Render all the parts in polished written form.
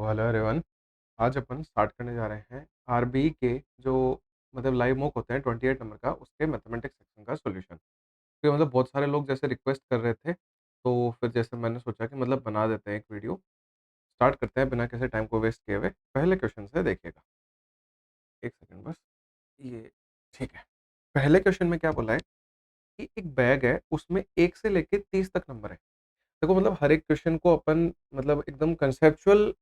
Hello everyone. आज अपन start करने जा रहे हैं आरबीई के जो लाइव मॉक होते हैं 28 नंबर का उसके मैथमेटिक्स सेक्शन का सॉल्यूशन। तो बहुत सारे लोग जैसे रिक्वेस्ट कर रहे थे, तो फिर जैसे मैंने सोचा कि बना देते हैं एक वीडियो। स्टार्ट करते हैं बिना किसी टाइम को वेस्ट किए हुए। पहले क्वेश्चन से देखिएगा। एक सेकंड बस। ये ठीक है। पहले क्वेश्चन में क्या बोला है कि एक बैग है, उसमें 1 से लेके 30 तक नंबर है। देखो हर एक क्वेश्चन को अपन एकदम कंसेप्चुअल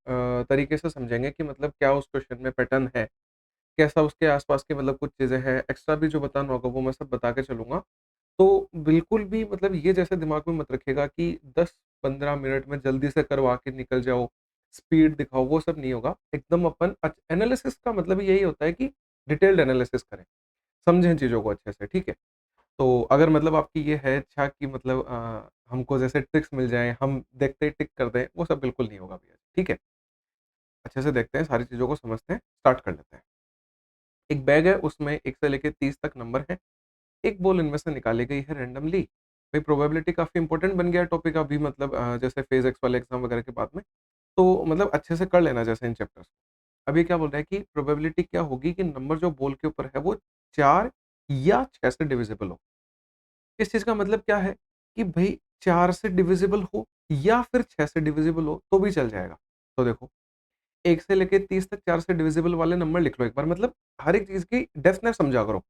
तरीके से समझेंगे कि क्या उस क्वेश्चन में पैटर्न है, कैसा उसके आसपास के कुछ चीज़ें हैं, एक्स्ट्रा भी जो बताना होगा वो मैं सब बता के चलूँगा। तो बिल्कुल भी ये जैसे दिमाग में मत रखिएगा कि 10-15 मिनट में जल्दी से करवा के निकल जाओ, स्पीड दिखाओ, वो सब नहीं होगा। एकदम अपन एनालिसिस का यही होता है कि डिटेल्ड एनालिसिस करें, समझें चीज़ों को अच्छे से, ठीक है? तो अगर आपकी ये है इच्छा कि हमको जैसे ट्रिक्स मिल जाएँ, हम देखते ही टिक कर दें, वो सब बिल्कुल नहीं होगा भैया, ठीक है? अच्छे से देखते हैं, सारी चीज़ों को समझते हैं, स्टार्ट कर लेते हैं। एक बैग है, उसमें 1 से लेके 30 तक नंबर हैं। एक बॉल इनमें से निकाली गई है रैंडमली। भाई प्रोबेबिलिटी काफ़ी इंपॉर्टेंट बन गया है टॉपिक अभी जैसे फेज़ एक्स वाले एग्ज़ाम वगैरह के बाद में। तो अच्छे से कर लेना जैसे इन चैप्टर्स को। अब ये क्या बोल रहा है कि प्रोबेबिलिटी क्या होगी कि नंबर जो बॉल के ऊपर है वो 4 या 6 से डिविजिबल हो। इस चीज़ का क्या है कि भई 4 से डिविजिबल हो या फिर 6 से डिविजिबल हो तो भी चल जाएगा। तो देखो 1 से लेके 30 तक 4 से डिविजिबल वाले नंबर लिख लो एक बार, हर एक चीज़ की डेप्थ में समझा करो।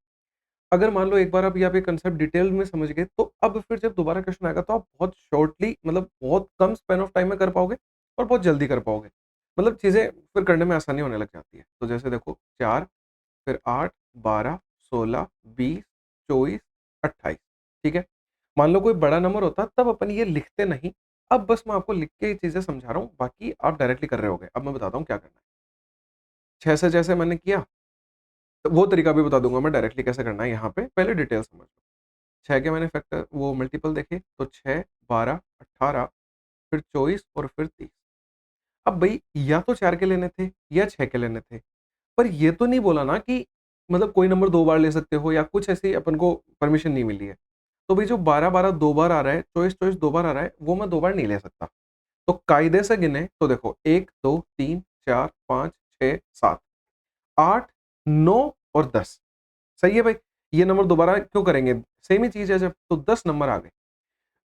अगर मान लो एक बार आप ये कंसेप्ट डिटेल में समझ गए, तो अब फिर जब दोबारा क्वेश्चन आएगा तो आप बहुत शॉर्टली बहुत कम स्पैन ऑफ टाइम में कर पाओगे और बहुत जल्दी कर पाओगे। चीज़ें फिर करने में आसानी होने लग जाती है। तो जैसे देखो 4, फिर 8, 12, 16, 20, 24, 28, ठीक है? मान लो कोई बड़ा नंबर होता तब अपन ये लिखते नहीं। अब बस मैं आपको लिख के ये चीज़ें समझा रहा हूँ, बाकी आप डायरेक्टली कर रहे होगे। अब मैं बताता हूँ क्या करना है। 6 से जैसे मैंने किया, तो वो तरीका भी बता दूँगा मैं डायरेक्टली कैसे करना है यहाँ पे, पहले डिटेल समझ लो। 6 के मैंने फैक्टर वो मल्टीपल देखे तो 6, 12, 18, फिर 24 और फिर 30। अब भई या तो 4 के लेने थे या 6 के लेने थे। पर ये तो नहीं बोला ना कि कोई नंबर 2 बार ले सकते हो या कुछ ऐसी अपन को परमिशन नहीं मिली है। तो भई जो 12-12 2 बार आ रहा है, 24-24 2 बार आ रहा है, वो मैं 2 बार नहीं ले सकता। तो कायदे से गिने तो देखो 1, 2, 3, 4, 5, 6, 7, 8, 9 और 10। सही है भाई? ये नंबर दोबारा क्यों करेंगे? सेम ही चीज़ है जब, तो 10 नंबर आ गए।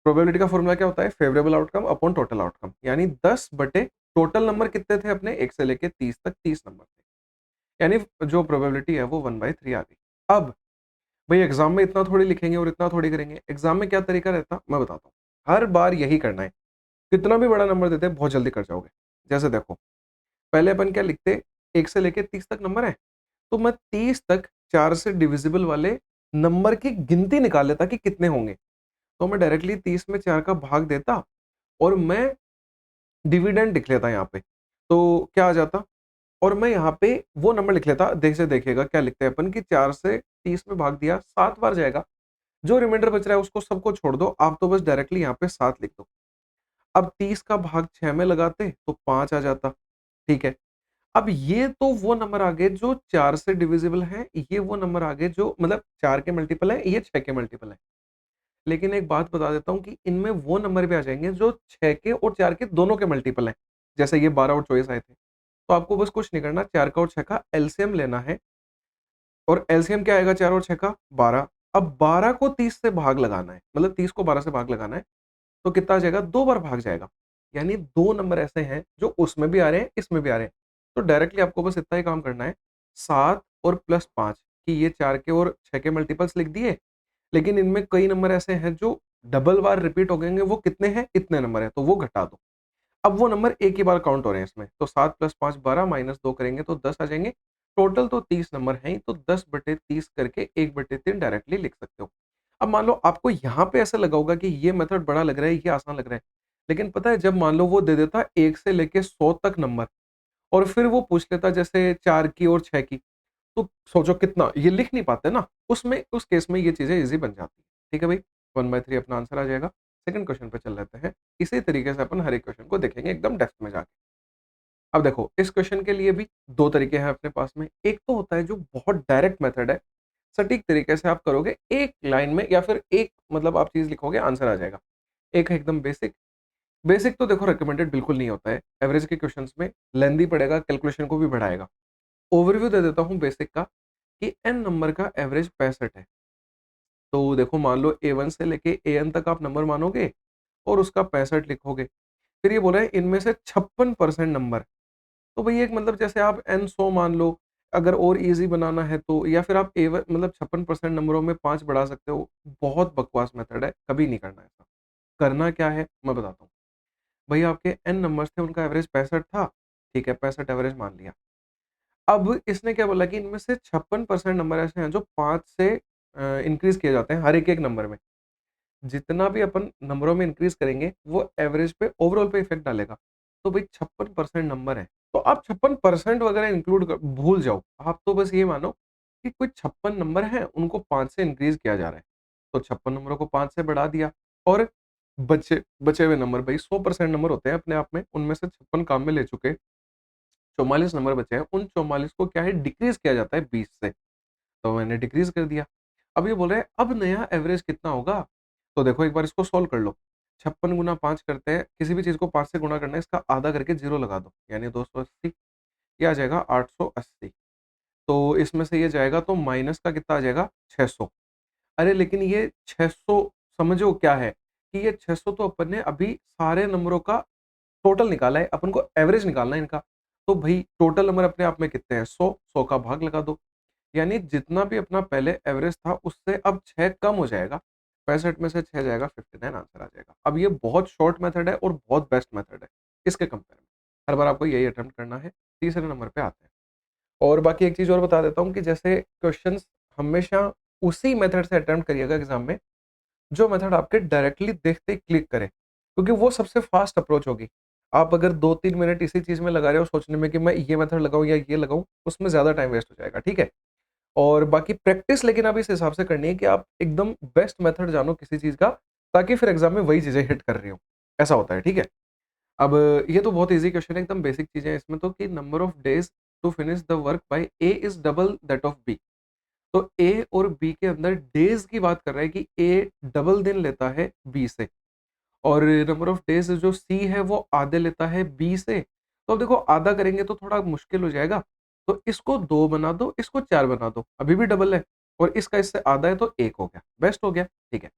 प्रोबेबिलिटी का फ़ॉर्मूला क्या होता है? Favourable outcome upon total outcome, यानी 10 बटे टोटल नंबर कितने थे अपने 1 से लेके 30 तक 30 नंबर थे। यानी जो प्रोबेबिलिटी है वो 1/3 आ गई। अब भई एग्ज़ाम में इतना थोड़ी लिखेंगे और इतना थोड़ी करेंगे। एग्ज़ाम में क्या तरीका रहता? मैं बताता हूँ। हर बार यही करना है। कितना भी बड़ा नंबर देते हैं, बहुत जल्दी कर जाओगे। जैसे देखो, पहले अपन क्या लिखते? 1 से लेके 30 तक नंबर है, तो मैं 30 तक 4 से डिविजिबल वाले नंबर की गिनती निकाल लेता कि कितने होंगे। तो मैं डायरेक्टली 30 में 4 का भाग देता और मैं डिविडेंड लिख लेता यहाँ पे। तो क्या आ जाता? और मैं यहाँ पे वो नंबर लिख लेता, जैसे देखिएगा क्या लिखते हैं अपन कि 4 से 30 में भाग दिया, 7 बार जाएगा। जो रिमाइंडर बच रहा है उसको सबको छोड़ दो, आप तो बस डायरेक्टली यहाँ पे 7 लिख दो। अब 30 का भाग 6 में लगाते तो 5 आ जाता, ठीक है? अब ये तो वो नंबर आ गए जो 4 से डिविजिबल हैं, ये वो नंबर आ गए जो 4 के मल्टीपल हैं, ये 6 के मल्टीपल हैं। लेकिन एक बात बता देता हूँ कि इनमें वो नंबर भी आ जाएँगे जो 6 के और 4 के दोनों के मल्टीपल हैं। जैसे ये 12 और 24 आए थे। तो आपको बस कुछ नहीं करना, 4 का और 6 का एलसीएम लेना है और एलसीएम क्या आएगा 4 और 6 का? 12। अब 12 को 30 से भाग लगाना है, 30 को 12 से भाग लगाना है, तो कितना आ जाएगा? 2 बार भाग जाएगा। यानी 2 नंबर ऐसे हैं जो उसमें भी आ रहे हैं, इसमें भी आ रहे हैं। तो डायरेक्टली आपको बस इतना ही काम करना है, 7 और प्लस 5 कि ये 4 के और 6 के मल्टीपल्स लिख दिए, लेकिन इनमें कई नंबर ऐसे हैं जो डबल बार रिपीट हो गएँगे, वो कितने हैं? इतने नंबर हैं, तो वो घटा दो। अब वो नंबर एक ही बार काउंट हो रहे हैं इसमें, तो 7 + 5 12 -2 करेंगे तो 10 आ जाएँगे। टोटल तो 30 नंबर हैं ही, तो 10/30 करके 1/3 डायरेक्टली लिख सकते हो। अब मान लो आपको यहाँ पे ऐसा लगा होगा कि ये मेथड बड़ा लग रहा है, ये आसान लग रहा है। लेकिन पता है जब मान लो वो दे देता 1 से लेके 100 तक नंबर और फिर वो पूछ लेता जैसे 4 की और 6 की, तो सोचो कितना ये लिख नहीं पाते ना, उसमें उस केस में ये चीज़ें ईज़ी बन जाती हैं। ठीक है भाई? 1/3 अपना आंसर आ जाएगा। सेकंड क्वेश्चन पे चल लेते हैं। इसी तरीके से अपन हर एक क्वेश्चन को देखेंगे एकदम डेप्थ में जाके। अब देखो इस क्वेश्चन के लिए भी 2 तरीके हैं अपने पास में। एक तो होता है जो बहुत डायरेक्ट मेथड है, सटीक तरीके से आप करोगे, एक लाइन में या फिर एक आप चीज़ लिखोगे आंसर आ जाएगा। एक है एकदम बेसिक, बेसिक तो देखो रिकमेंडेड बिल्कुल नहीं होता है। एवरेज के क्वेश्चंस में लेंथी पड़ेगा, कैलकुलेशन को भी बढ़ाएगा। ओवरव्यू दे देता हूँ बेसिक का कि एन नंबर का एवरेज 65 है। तो देखो मान लो A1 से लेके AN तक आप नंबर मानोगे और उसका 65 लिखोगे। फिर ये बोल रहे हैं इनमें से 56% नंबर। तो भई एक मतलब जैसे आप n 100 मान लो, अगर और ईज़ी बनाना है तो या फिर आप A1 मतलब 56% नंबरों में 5 बढ़ा सकते हो। बहुत बकवास मेथड है, कभी नहीं करना ऐसा। करना क्या है मैं बताता हूँ। भई आपके n नंबर्स थे, उनका एवरेज 65 था, ठीक है 65 एवरेज मान लिया। अब इसने क्या बोला कि इनमें से 56% नंबर ऐसे हैं जो 5 से इंक्रीज़ किए जाते हैं हर एक-एक नंबर में। जितना भी अपन नंबरों में इंक्रीज़ करेंगे, वो एवरेज पे ओवरऑल पे इफ़ेक्ट डालेगा। तो भई 56% नंबर है, तो आप 56% वगैरह इंक्लूड भूल जाओ। आप तो बस ये मानो कि कोई 56 नंबर हैं, उनको 5 से इंक्रीज़ किया जा रहा है। तो 56 नंबरों को 5 से बढ़ा दिया और बचे बचे हुए नंबर भई 100% नंबर होते हैं अपने आप में, उनमें से 56 काम में ले चुके, 44 नंबर बचे हैं, उन 44 को क्या है डिक्रीज़ किया जाता है 20 से। तो मैंने डिक्रीज़ कर दिया। अब ये बोल रहे हैं अब नया एवरेज कितना होगा? तो देखो एक बार इसको सॉल्व कर लो। 56 गुना 5 करते हैं, किसी भी चीज़ को 5 से गुणा करना है, इसका आधा करके 0 लगा दो, यानी 280। ये आ जाएगा 880। तो इसमें से ये जाएगा तो माइनस का कितना आ जाएगा 600। अरे लेकिन ये 600 समझो क्या है कि ये 600 तो अपन ने अभी सारे नंबरों का टोटल निकाला है, अपन को एवरेज निकालना है इनका। तो भई टोटल नंबर अपने आप में कितने हैं 100, 100 का भाग लगा दो। यानी जितना भी अपना पहले एवरेज था उससे अब 6 कम हो जाएगा। 65 में से 6 जाएगा 59 आंसर आ जाएगा। अब ये बहुत शॉर्ट मेथड है और बहुत बेस्ट मेथड है, इसके कंपेयर में। हर बार आपको यही अटेम्प्ट करना है, तीसरे नंबर पे आते हैं। और बाकी एक चीज़ और बता देता हूँ कि जैसे क्वेश्चंस हमेशा उसी मेथड से अटेम्प्ट करिएगा एग्ज़ाम में, जो मेथड आपके डायरेक्टली देखते ही क्लिक करे, क्योंकि वो सबसे फास्ट अप्रोच होगी। आप अगर 2-3 मिनट इसी चीज़ में लगा रहे हो सोचने में कि मैं ये मेथड लगाऊँ या ये लगाऊँ, उसमें ज़्यादा टाइम वेस्ट हो जाएगा, ठीक है? और बाकी प्रैक्टिस लेकिन आप इस हिसाब से करनी है कि आप एकदम बेस्ट मेथड जानो किसी चीज़ का, ताकि फिर एग्ज़ाम में वही चीज़ें हिट कर रही हों। ऐसा होता है, ठीक है? अब ये तो बहुत ईज़ी क्वेश्चन है, एकदम बेसिक चीज़ें हैं इसमें तो कि number of days to finish the work by A is double that of B. तो ए और बी के अंदर डेज़ की बात कर रहा है कि ए डबल दिन लेता है बी से। और नंबर ऑफ डेज़ जो सी है वो आधे लेता है बी से। तो अब देखो आधा करेंगे तो थोड़ा मुश्किल हो जाएगा। तो इसको 2 बना दो, इसको 4 बना दो, अभी भी डबल है और इसका इससे आधा है तो 1 हो गया, बेस्ट हो गया, ठीक है।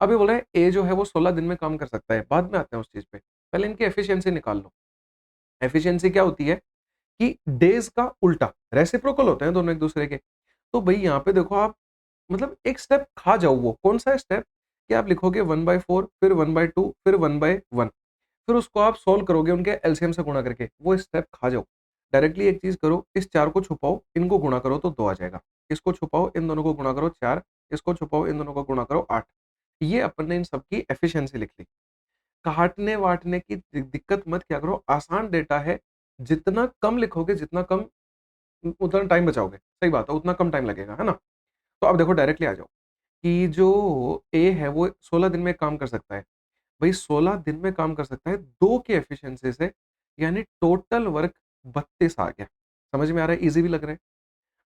अब ये बोल रहे हैं ए जो है वो 16 दिन में काम कर सकता है, बाद में आते हैं उस चीज़ पे। पहले इनकी एफिशिएंसी निकाल लो। एफिशिएंसी क्या होती है कि डेज़ का उल्टा, रेसिप्रोकल होते हैं दोनों एक-दूसरे के। तो भई यहाँ पे देखो आप मतलब एक स्टेप खा जाओ वो, कौन-सा स्टेप कि आप लिखोगे 1/4 फिर 1/2 फिर 1/1 फिर उसको आप सोल्व करोगे उनके एलसीएम से गुणा करके, वो स्टेप खा जाओ। डायरेक्टली एक चीज़ करो, इस 4 को छुपाओ, इनको गुणा करो तो 2 आ जाएगा। इसको छुपाओ, इन दोनों को गुणा करो 4, इसको छुपाओ, इन दोनों को गुणा करो 8। ये अपन ने इन सब की एफिशिएंसी लिख ली। काटने-वाटने की दिक्कत मत किया करो, आसान डेटा है। जितना कम लिखोगे, जितना कम उतना टाइम बचाओगे। सही बात है, उतना कम टाइम लगेगा, है ना? तो अब देखो डायरेक्टली आ जाओ कि जो ए है वो 16 दिन में काम कर सकता है। भई 16 दिन में काम कर सकता है 2 की एफिशिएंसी से, यानी टोटल वर्क 32 आ गया। समझ में आ रहा है? ईज़ी भी लग रहा है।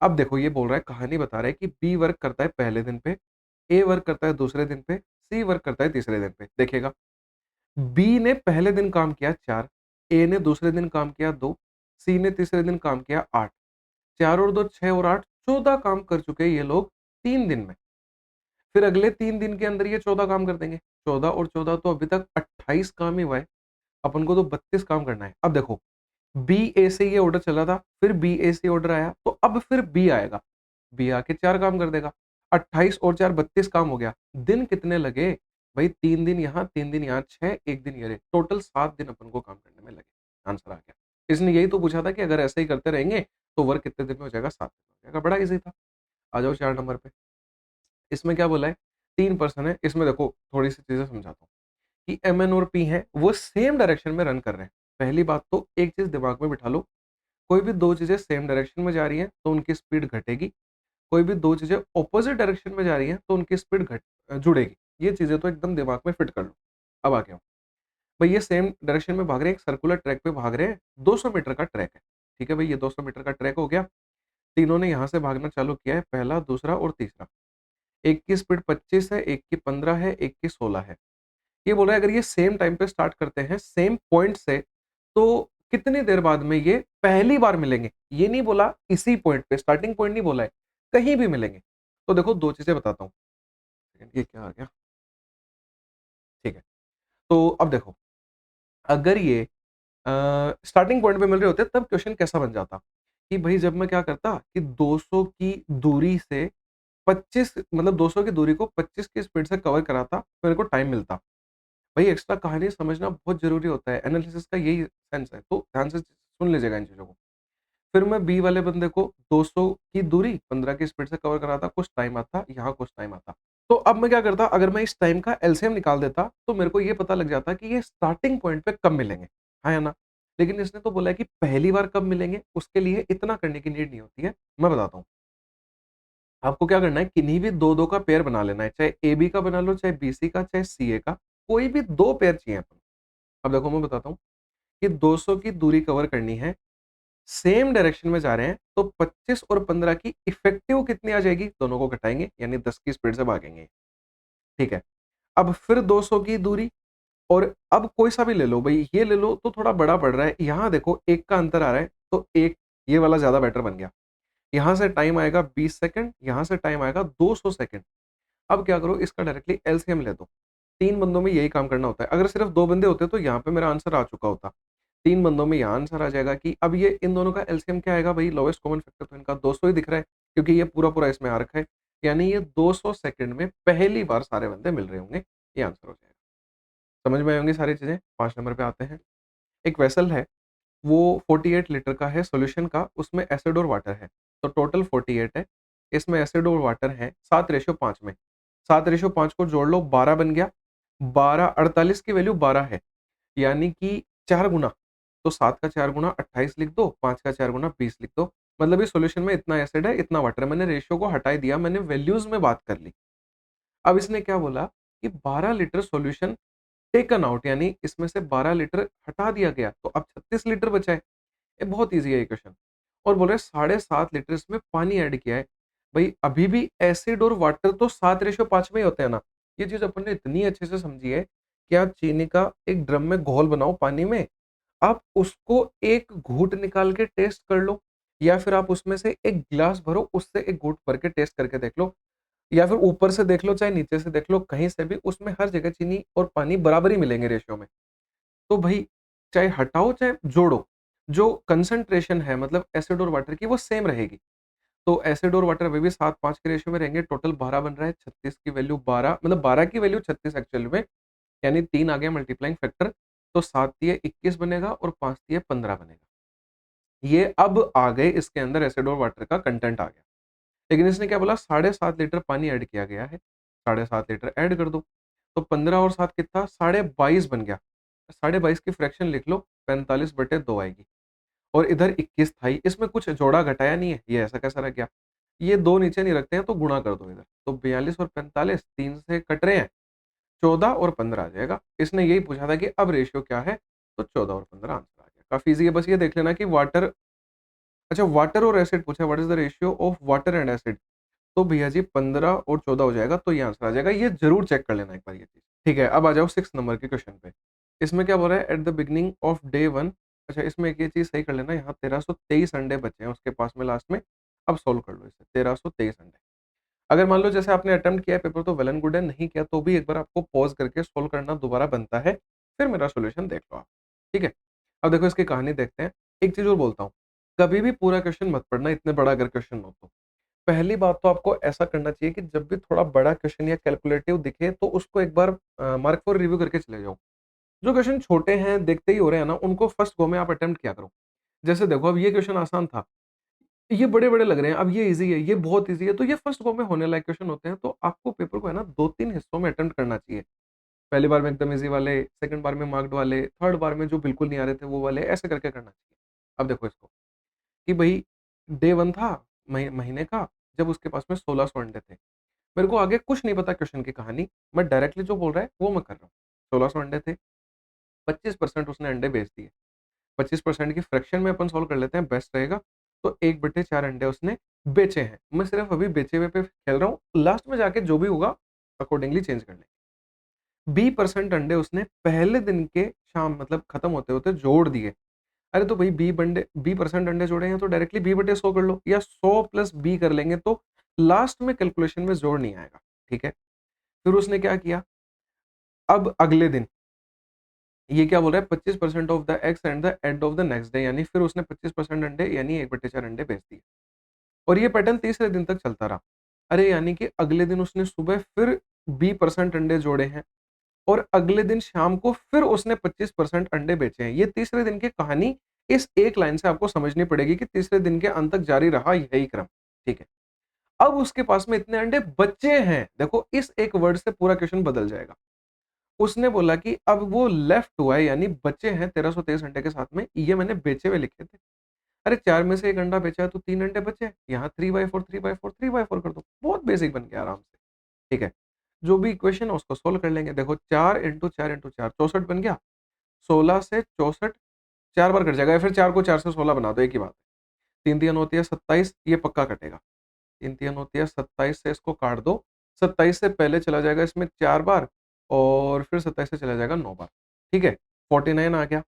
अब देखो ये बोल रहा है, कहानी बता रहा है कि बी वर्क करता है पहले दिन पे, ए वर्क करता है दूसरे दिन पे, सी वर्क करता है तीसरे दिन पे। देखिएगा, बी ने पहले दिन काम किया 4, ए ने दूसरे दिन काम किया 2, सी ने तीसरे दिन काम किया 8। 4 और 2 6 और 8 14 काम कर चुके हैं ये लोग 3 दिन में। फिर अगले 3 दिन के अंदर ये 14 काम कर देंगे। 14 और 14 तो अभी तक 28 काम ही हुआ है। अपन को तो 32 काम करना है। अब देखो, बी ए से ये ऑर्डर चला था, फिर बी ए से ऑर्डर आया, तो अब फिर बी आएगा। बी आके 4 काम कर देगा। 28 और 4 32 काम हो गया। दिन कितने लगे? भई 3 दिन यहाँ, 3 दिन यहाँ, 6 1 दिन ये रहे। टोटल 7 दिन अपन को काम करने में लगे। आंसर आ गया। इसने यही तो पूछा था कि अगर ऐसे ही करते रहेंगे, तो वर्क कितने दिन में हो जाएगा? 7 दिन में हो जाएगा। बड़ा ईज़ी था। आ जाओ 4 नंबर पे। इसमें क्या बोला है? 3 पर्सन है। इसमें देखो थोड़ी-सी चीज़ें समझाता हूँ कि एम-एन और पी हैं, वो सेम डायरेक्शन में रन कर रहे हैं। पहली बात तो एक चीज़ दिमाग में बिठा लो, कोई भी 2 चीज़ें सेम डायरेक्शन में जा रही हैं, तो उनकी स्पीड घटेगी। कोई भी 2 चीज़ें अपोज़िट डायरेक्शन में जा रही हैं, तो उनकी स्पीड जुड़ेगी। ये चीज़ें तो एकदम दिमाग में फिट कर लो। अब आगे आओ। भई ये सेम डायरेक्शन में भाग रहे हैं, एक सर्कुलर ट्रैक पे भाग रहे हैं, 200 मीटर का ट्रैक है। ठीक है भई, ये 200 मीटर का ट्रैक हो गया। तीनों ने यहाँ से भागना चालू किया है, पहला, दूसरा और तीसरा। एक की स्पीड 25 है, एक की 15 है, एक की 16 है। ये बोल रहा है अगर ये सेम टाइम पे स्टार्ट करते हैं, सेम पॉइंट से, तो कितनी देर बाद में ये पहली बार मिलेंगे? ये नहीं बोला इसी पॉइंट पे, स्टार्टिंग पॉइंट नहीं बोला है, कहीं भी मिलेंगे। तो देखो 2 चीज़ें बताता हूँ। ये क्या आ गया? ठीक है। तो अब देखो, अगर ये स्टार्टिंग पॉइंट पे मिल रहे होते तब क्वेश्चन कैसा बन जाता? कि भई जब मैं क्या करता कि 200 की दूरी से 25 मतलब 200 की दूरी को 25 की स्पीड से कवर कराता, तो मेरे को टाइम मिलता। भई एक्स्ट्रा कहानी समझना बहुत ज़रूरी होता है, एनालिसिस का यही सेंस है, तो ध्यान से सुन लीजिएगा इन चीज़ों को। फिर मैं बी वाले बंदे को 200 की दूरी 15 की स्पीड से कवर कराता, कुछ टाइम आता, यहाँ कुछ टाइम आता। तो अब मैं क्या करता, अगर मैं इस टाइम का एलसीएम निकाल देता, तो मेरे को ये पता लग जाता कि ये स्टार्टिंग पॉइंट पे कब मिलेंगे, हाँ या ना? लेकिन इसने तो बोला है कि पहली बार कब मिलेंगे, उसके लिए इतना करने की नीड नहीं होती है। मैं बताता हूँ, आपको क्या करना है, किन्हीं भी 2-2 का पेयर बना लेना है, चाहे एबी का बना लो, चाहे बीसी का, चाहे सीए का, कोई भी 2 पेयर चाहिए अपन। अब देखो मैं बताता हूँ कि 200 की दूरी कवर करनी है, सेम डायरेक्शन में जा रहे हैं, तो 25 और 15 की इफेक्टिव कितनी आ जाएगी? दोनों को घटाएँगे, यानी 10 की स्पीड से भागेंगे, ठीक है। अब फिर 200 की दूरी और अब कोई-सा भी ले लो भई, ये ले लो तो थोड़ा बड़ा पड़ रहा है। यहाँ देखो 1 का अंतर आ रहा है, तो 1 ये वाला ज़्यादा बेटर बन गया। यहाँ से टाइम आएगा 20 सेकंड, यहाँ से टाइम आएगा 200 सेकंड। अब क्या करो, इसका डायरेक्टली एलसीएम ले दो। 3 बंदों में यही काम करना होता है। अगर सिर्फ 2 बंदे होते तो यहाँ पे मेरा आंसर आ चुका होता। 3 बंदों में यहाँ आंसर आ जाएगा कि अब ये इन दोनों का एलसीएम क्या आएगा भई, लोवेस्ट कॉमन फैक्टर तो इनका 200 ही दिख रहा है, क्योंकि ये पूरा-पूरा इसमें आ रखा है। यानी ये 200 सेकंड में पहली बार सारे बंदे मिल रहे होंगे, ये आंसर हो जाएगा। समझ में आई होंगी सारी चीज़ें? 5 नंबर पे आते हैं। एक वेसल है, वो 48 लीटर का है सॉल्यूशन का, उसमें एसिड और वाटर है। तो टोटल 48 है, इसमें एसिड और वाटर है 7:5 में। 7:5 को जोड़ लो, 12 बन गया। 12 48 की वैल्यू 12 है, यानी कि 4 गुना। तो 7 का 4 गुना 28 लिख दो, 5 का 4 गुना 20 लिख दो। मतलब इस सॉल्यूशन में इतना एसिड है, इतना वाटर है। मैंने रेशियो को हटा ही दिया, मैंने वैल्यूज़ में बात कर ली। अब इसने क्या बोला कि 12 लीटर सॉल्यूशन टेकन आउट, यानी इसमें से 12 लीटर हटा दिया गया, तो अब 36 लीटर बचा है। ये बहुत ईज़ी है ये क्वेश्चन। और बोल रहे हैं 7.5 लीटर इसमें पानी ऐड किया है। भई अभी भी एसिड और वाटर तो 7:5 में ही होते हैं ना। ये चीज़ अपन ने इतनी अच्छे से समझी है कि आप चीनी का एक ड्रम में घोल बनाओ पानी में, आप उसको एक घूँट निकाल के टेस्ट कर लो, या फिर आप उसमें से एक गिलास भरो, उससे एक घूँट भर के टेस्ट करके देख लो, या फिर ऊपर से देख लो, चाहे नीचे से देख लो, कहीं से भी उसमें हर जगह चीनी और पानी बराबर ही मिलेंगे रेशियो में। तो भई चाहे हटाओ चाहे जोड़ो, जो कंसंट्रेशन है मतलब एसिड और वाटर की वो सेम रहेगी। तो एसिड और वाटर अभी भी 7:5 के रेशियो में रहेंगे, टोटल 12 बन रहा है, 36 की वैल्यू 12 मतलब 12 की वैल्यू 36 एक्चुअल में, यानी 3 आ गया मल्टीप्लाइंग फैक्टर, तो 7 तिये 21 बनेगा और 5 तिये 15 बनेगा। ये अब आ गए इसके अंदर एसिड और वाटर का कंटेंट आ गया। लेकिन इसने क्या बोला, 7.5 लीटर पानी ऐड किया गया है, 7.5 लीटर ऐड कर दो। तो 15 और 7 कितना, 22.5 बन गया। 22.5 की फ्रैक्शन लिख लो, 45/2 आएगी। और इधर 21 था ही, इसमें कुछ जोड़ा-घटाया नहीं है, ये ऐसा कैसा रह गया? ये 2 नीचे नहीं रखते हैं तो गुणा कर दो इधर। तो 42 और 45 3 से कट रहे हैं, 14 और 15 आ जाएगा। इसने यही पूछा था कि अब रेशियो क्या है? तो 14 और 15 आंसर आ गया। काफ़ी ईज़ी है, बस ये देख लेना कि वाटर, अच्छा वाटर और एसिड पूछा है, what is the ratio of water and acid? तो भैया जी 15 और 14 हो जाएगा, तो ये आंसर आ जाएगा। ये ज़रूर चेक कर लेना एक बार ये चीज़। ठीक है, अब आ जाओ 6 नंबर के क्वेश्चन पे। इसमें क्या बोल रहा है, at the beginning of day 1, अच्छा इसमें एक ये चीज़ सही कर लेना, यहाँ 1323 अंडे बचे हैं उसके पास में लास्ट में। अब सॉल्व कर लो इसे, 1323 अंडे। अगर मान लो जैसे आपने अटेम्प्ट किया है पेपर तो वेल एंड गुड है, नहीं किया तो भी एक बार आपको पॉज़ करके सॉल्व करना दोबारा बनता है, फिर मेरा सॉल्यूशन देख लो आप। ठीक है? अब देखो इसकी कहानी देखते हैं। एक चीज़ और बोलता हूँ, कभी भी पूरा क्वेश्चन मत पढ़ना, इतने बड़ा अगर क्वेश्चन हो तो। पहली बात तो आपको ऐसा करना चाहिए कि जब भी थोड़ा बड़ा क्वेश्चन या कैलकुलेटिव दिखे तो उसको एक बार मार्क फॉर रिव्यू करके चले जाओ। जो क्वेश्चन छोटे हैं, देखते ही हो रहे हैं ना, उनको फर्स्ट गो में आप अटेम्प्ट किया करो। जैसे देखो अब ये क्वेश्चन आसान था, ये बड़े-बड़े लग रहे हैं, अब ये ईज़ी है, ये बहुत ईज़ी है, तो ये फर्स्ट गो में होने लायक क्वेश्चन होते हैं, तो आपको पेपर को है ना 2-3 हिस्सों में अटेम्प्ट करना चाहिए। पहली बार में एकदम ईज़ी वाले, सेकंड बार में मार्क्ड वाले, थर्ड बार में जो बिल्कुल नहीं आ रहे थे वो वाले, ऐसे करके करना चाहिए। अब देखो इसको, कि भई डे 1 था महीने का, जब उसके पास में 1600 अंडे थे। मेरे को आगे कुछ नहीं पता क्वेश्चन की कहानी, मैं डायरेक्टली जो बोल रहा है वो मैं कर रहा हूँ। 1600 अंडे थे, 25% उसने अंडे बेच दिए। 25% की फ्रैक्शन में अपन सॉल्व कर लेते हैं, बेस्ट रहेगा। तो 1/4 अंडे उसने बेचे हैं। मैं सिर्फ अभी बेचे हुए पे खेल रहा हूँ, लास्ट में जाके जो भी होगा अकॉर्डिंगली चेंज कर लेंगे। 20% अंडे उसने पहले दिन के शाम मतलब खत्म होते-होते जोड़ दिए। अरे तो भई 20% अंडे जोड़े हैं तो डायरेक्टली 20/100 कर लो या 100 प्लस बी कर लेंगे तो लास्ट में कैलकुलेशन में जोड़ नहीं आएगा, ठीक है? फिर उसने क्या किया, अब अगले दिन ये क्या बोल रहा है 25% of the eggs and the end of the next day यानी फिर उसने 25% अंडे यानी 1/4 अंडे बेच दिए और ये पैटर्न तीसरे दिन तक चलता रहा। अरे यानी कि अगले दिन उसने सुबह फिर 20% अंडे जोड़े हैं और अगले दिन शाम को फिर उसने 25% अंडे बेचे हैं। ये तीसरे दिन की कहानी इस एक लाइन से आपको समझनी पड़ेगी कि तीसरे दिन के अंत तक जारी रहा यही क्रम, ठीक है। अब उसके पास में इतने अंडे बचे हैं, देखो इस एक वर्ड से पूरा क्वेश्चन बदल जाएगा। उसने बोला कि अब वो लेफ्ट हुआ है यानी बचे हैं 1323 अंडे के साथ में, ये मैंने बेचे हुए लिखे थे। अरे 4 में से 1 अंडा बेचा है तो 3 अंडे बचे हैं। यहाँ 3/4 3/4 3/4 कर दो। बहुत बेसिक बन गया आराम से, ठीक है। जो भी इक्वेशन है उसको सोल्व कर लेंगे। देखो 4 इंटू 4 इंटू 4 64 बन गया। 16 से 64 4 बार कट जाएगा या फिर 4 को 4 से 16 बना दो, एक ही बात है। 3 तियान होती है 27 ये पक्का कटेगा। 3 तियान होती है 27 से इसको काट दो। 27 से पहले चला जाएगा इसमें 4 बार और फिर 27 से चला जाएगा 9 बार, ठीक है। 49 आ गया।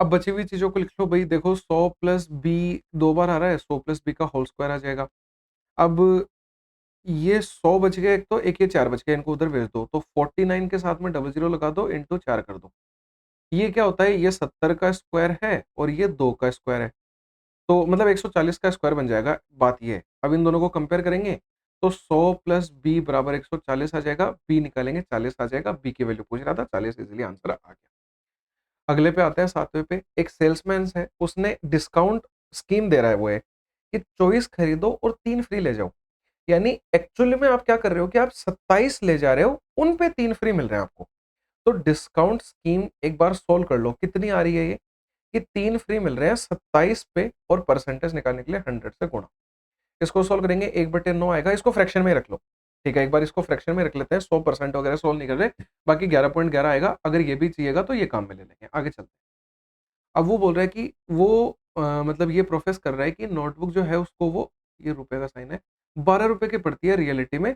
अब बची हुई चीज़ों को लिख लो भई देखो 100 प्लस बी 2 बार आ रहा है, 100 प्लस बी का होल स्क्वायर आ जाएगा। अब ये 100 बच गए एक तो, एक ये 4 बच गए, इनको उधर भेज दो। तो 49 के साथ में डबल ज़ीरो लगा दो इंटू 4 कर दो। ये क्या होता है, ये 70 का स्क्वायर है और ये 2 का स्क्वायर है। तो मतलब 140 का स्क्वायर बन जाएगा, बात ये है। अब इन दोनों को कंपेयर करेंगे तो 100 प्लस बी बराबर 140 आ जाएगा, बी निकालेंगे 40 आ जाएगा, बी की वैल्यू पूछ रहा था 40 इज़िली आंसर आ गया। अगले पे आते हैं 7वें पे, एक सेल्समैन है, उसने डिस्काउंट स्कीम दे रहा है वो है कि 24 खरीदो और 3 फ्री ले जाओ। यानी एक्चुअली में आप क्या कर रहे हो कि आप 27 ले जा रहे हो, उन पे 3 फ्री मिल रहे हैं आपको। तो डिस्काउंट स्कीम एक बार सोल्व कर लो, कितनी आ रही है ये? कि 3 फ्री मिल रहे हैं 27 पे और परसेंटेज निकालने के लिए 100 से गुणा। इसको सोल्व करेंगे 1/9 आएगा, इसको फ्रैक्शन में ही रख लो। ठीक है, एक बार इसको फ्रैक्शन में रख लेते हैं, 100% वगैरह सोल्व नहीं कर रहे, बाकी 11.11 आएगा, अगर ये भी चाहिएगा तो ये काम में ले लेंगे, आगे चलते हैं। अब वो बोल रहा है कि वो मतलब ये प्रोफेस कर रहा है कि नोटबुक जो है उसको वो ये रुपए का साइन है, 12 रुपए की पड़ती है रियलिटी में।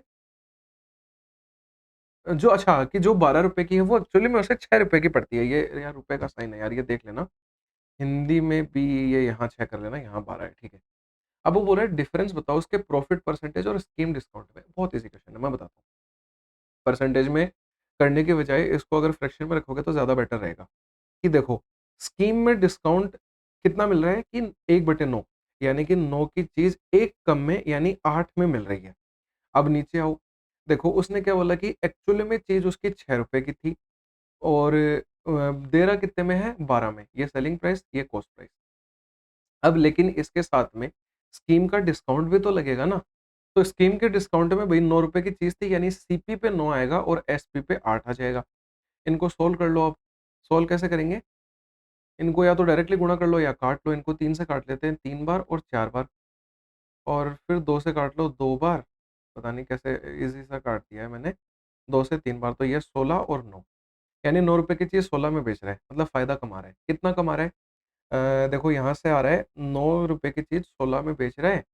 जो अच्छा कि जो 12 रुपए की है वो एक्चुअली में उसे 6 रुपए की पड़ती है। ये यार रुपए का साइन है यार, ये देख लेना। हिंदी में भी ये यहाँ 6 कर लेना, यहाँ 12 है, ठीक है। अब वो बोल रहा है डिफरेंस बताओ उसके प्रॉफिट परसेंटेज और स्कीम डिस्काउंट में। बहुत ईज़ी क्वेश्चन है, मैं बताता हूँ। परसेंटेज में करने के बजाय इसको अगर फ्रैक्शन में रखोगे तो ज़्यादा बेटर रहेगा। कि देखो, स्कीम में डिस्काउंट कितना मिल रहा है कि 1/9 यानी कि 9 की चीज़ 1 कम में यानी 8 में मिल रही है। अब नीचे आओ, देखो उसने क्या बोला कि एक्चुअली में चीज़ उसकी ₹6 की थी और दे रहा कितने में है 12 में। ये सेलिंग प्राइस, ये कॉस्ट प्राइस। अब लेकिन इसके साथ में स्कीम का डिस्काउंट भी तो लगेगा ना। तो स्कीम के डिस्काउंट में भई ₹9 की चीज़ थी यानी सीपी पे 9 आएगा और एसपी पे 8 आ जाएगा। इनको सोल्व कर लो अब। सोल्व कैसे करेंगे? इनको या तो डायरेक्टली गुणा कर लो या काट लो। इनको 3 से काट लेते हैं 3 बार और 4 बार और फिर 2 से काट लो 2 बार। पता नहीं कैसे ईज़ी सा काट दिया है मैंने। 2 से 3 बार तो ये 16 और 9 यानी ₹9 की चीज़ 16 में बेच रहा है। मतलब फ़ायदा कमा रहा है। कितना कमा रहा है? देखो यहाँ से आ रहा है ₹9 की चीज़ 16 में बेच रहा है।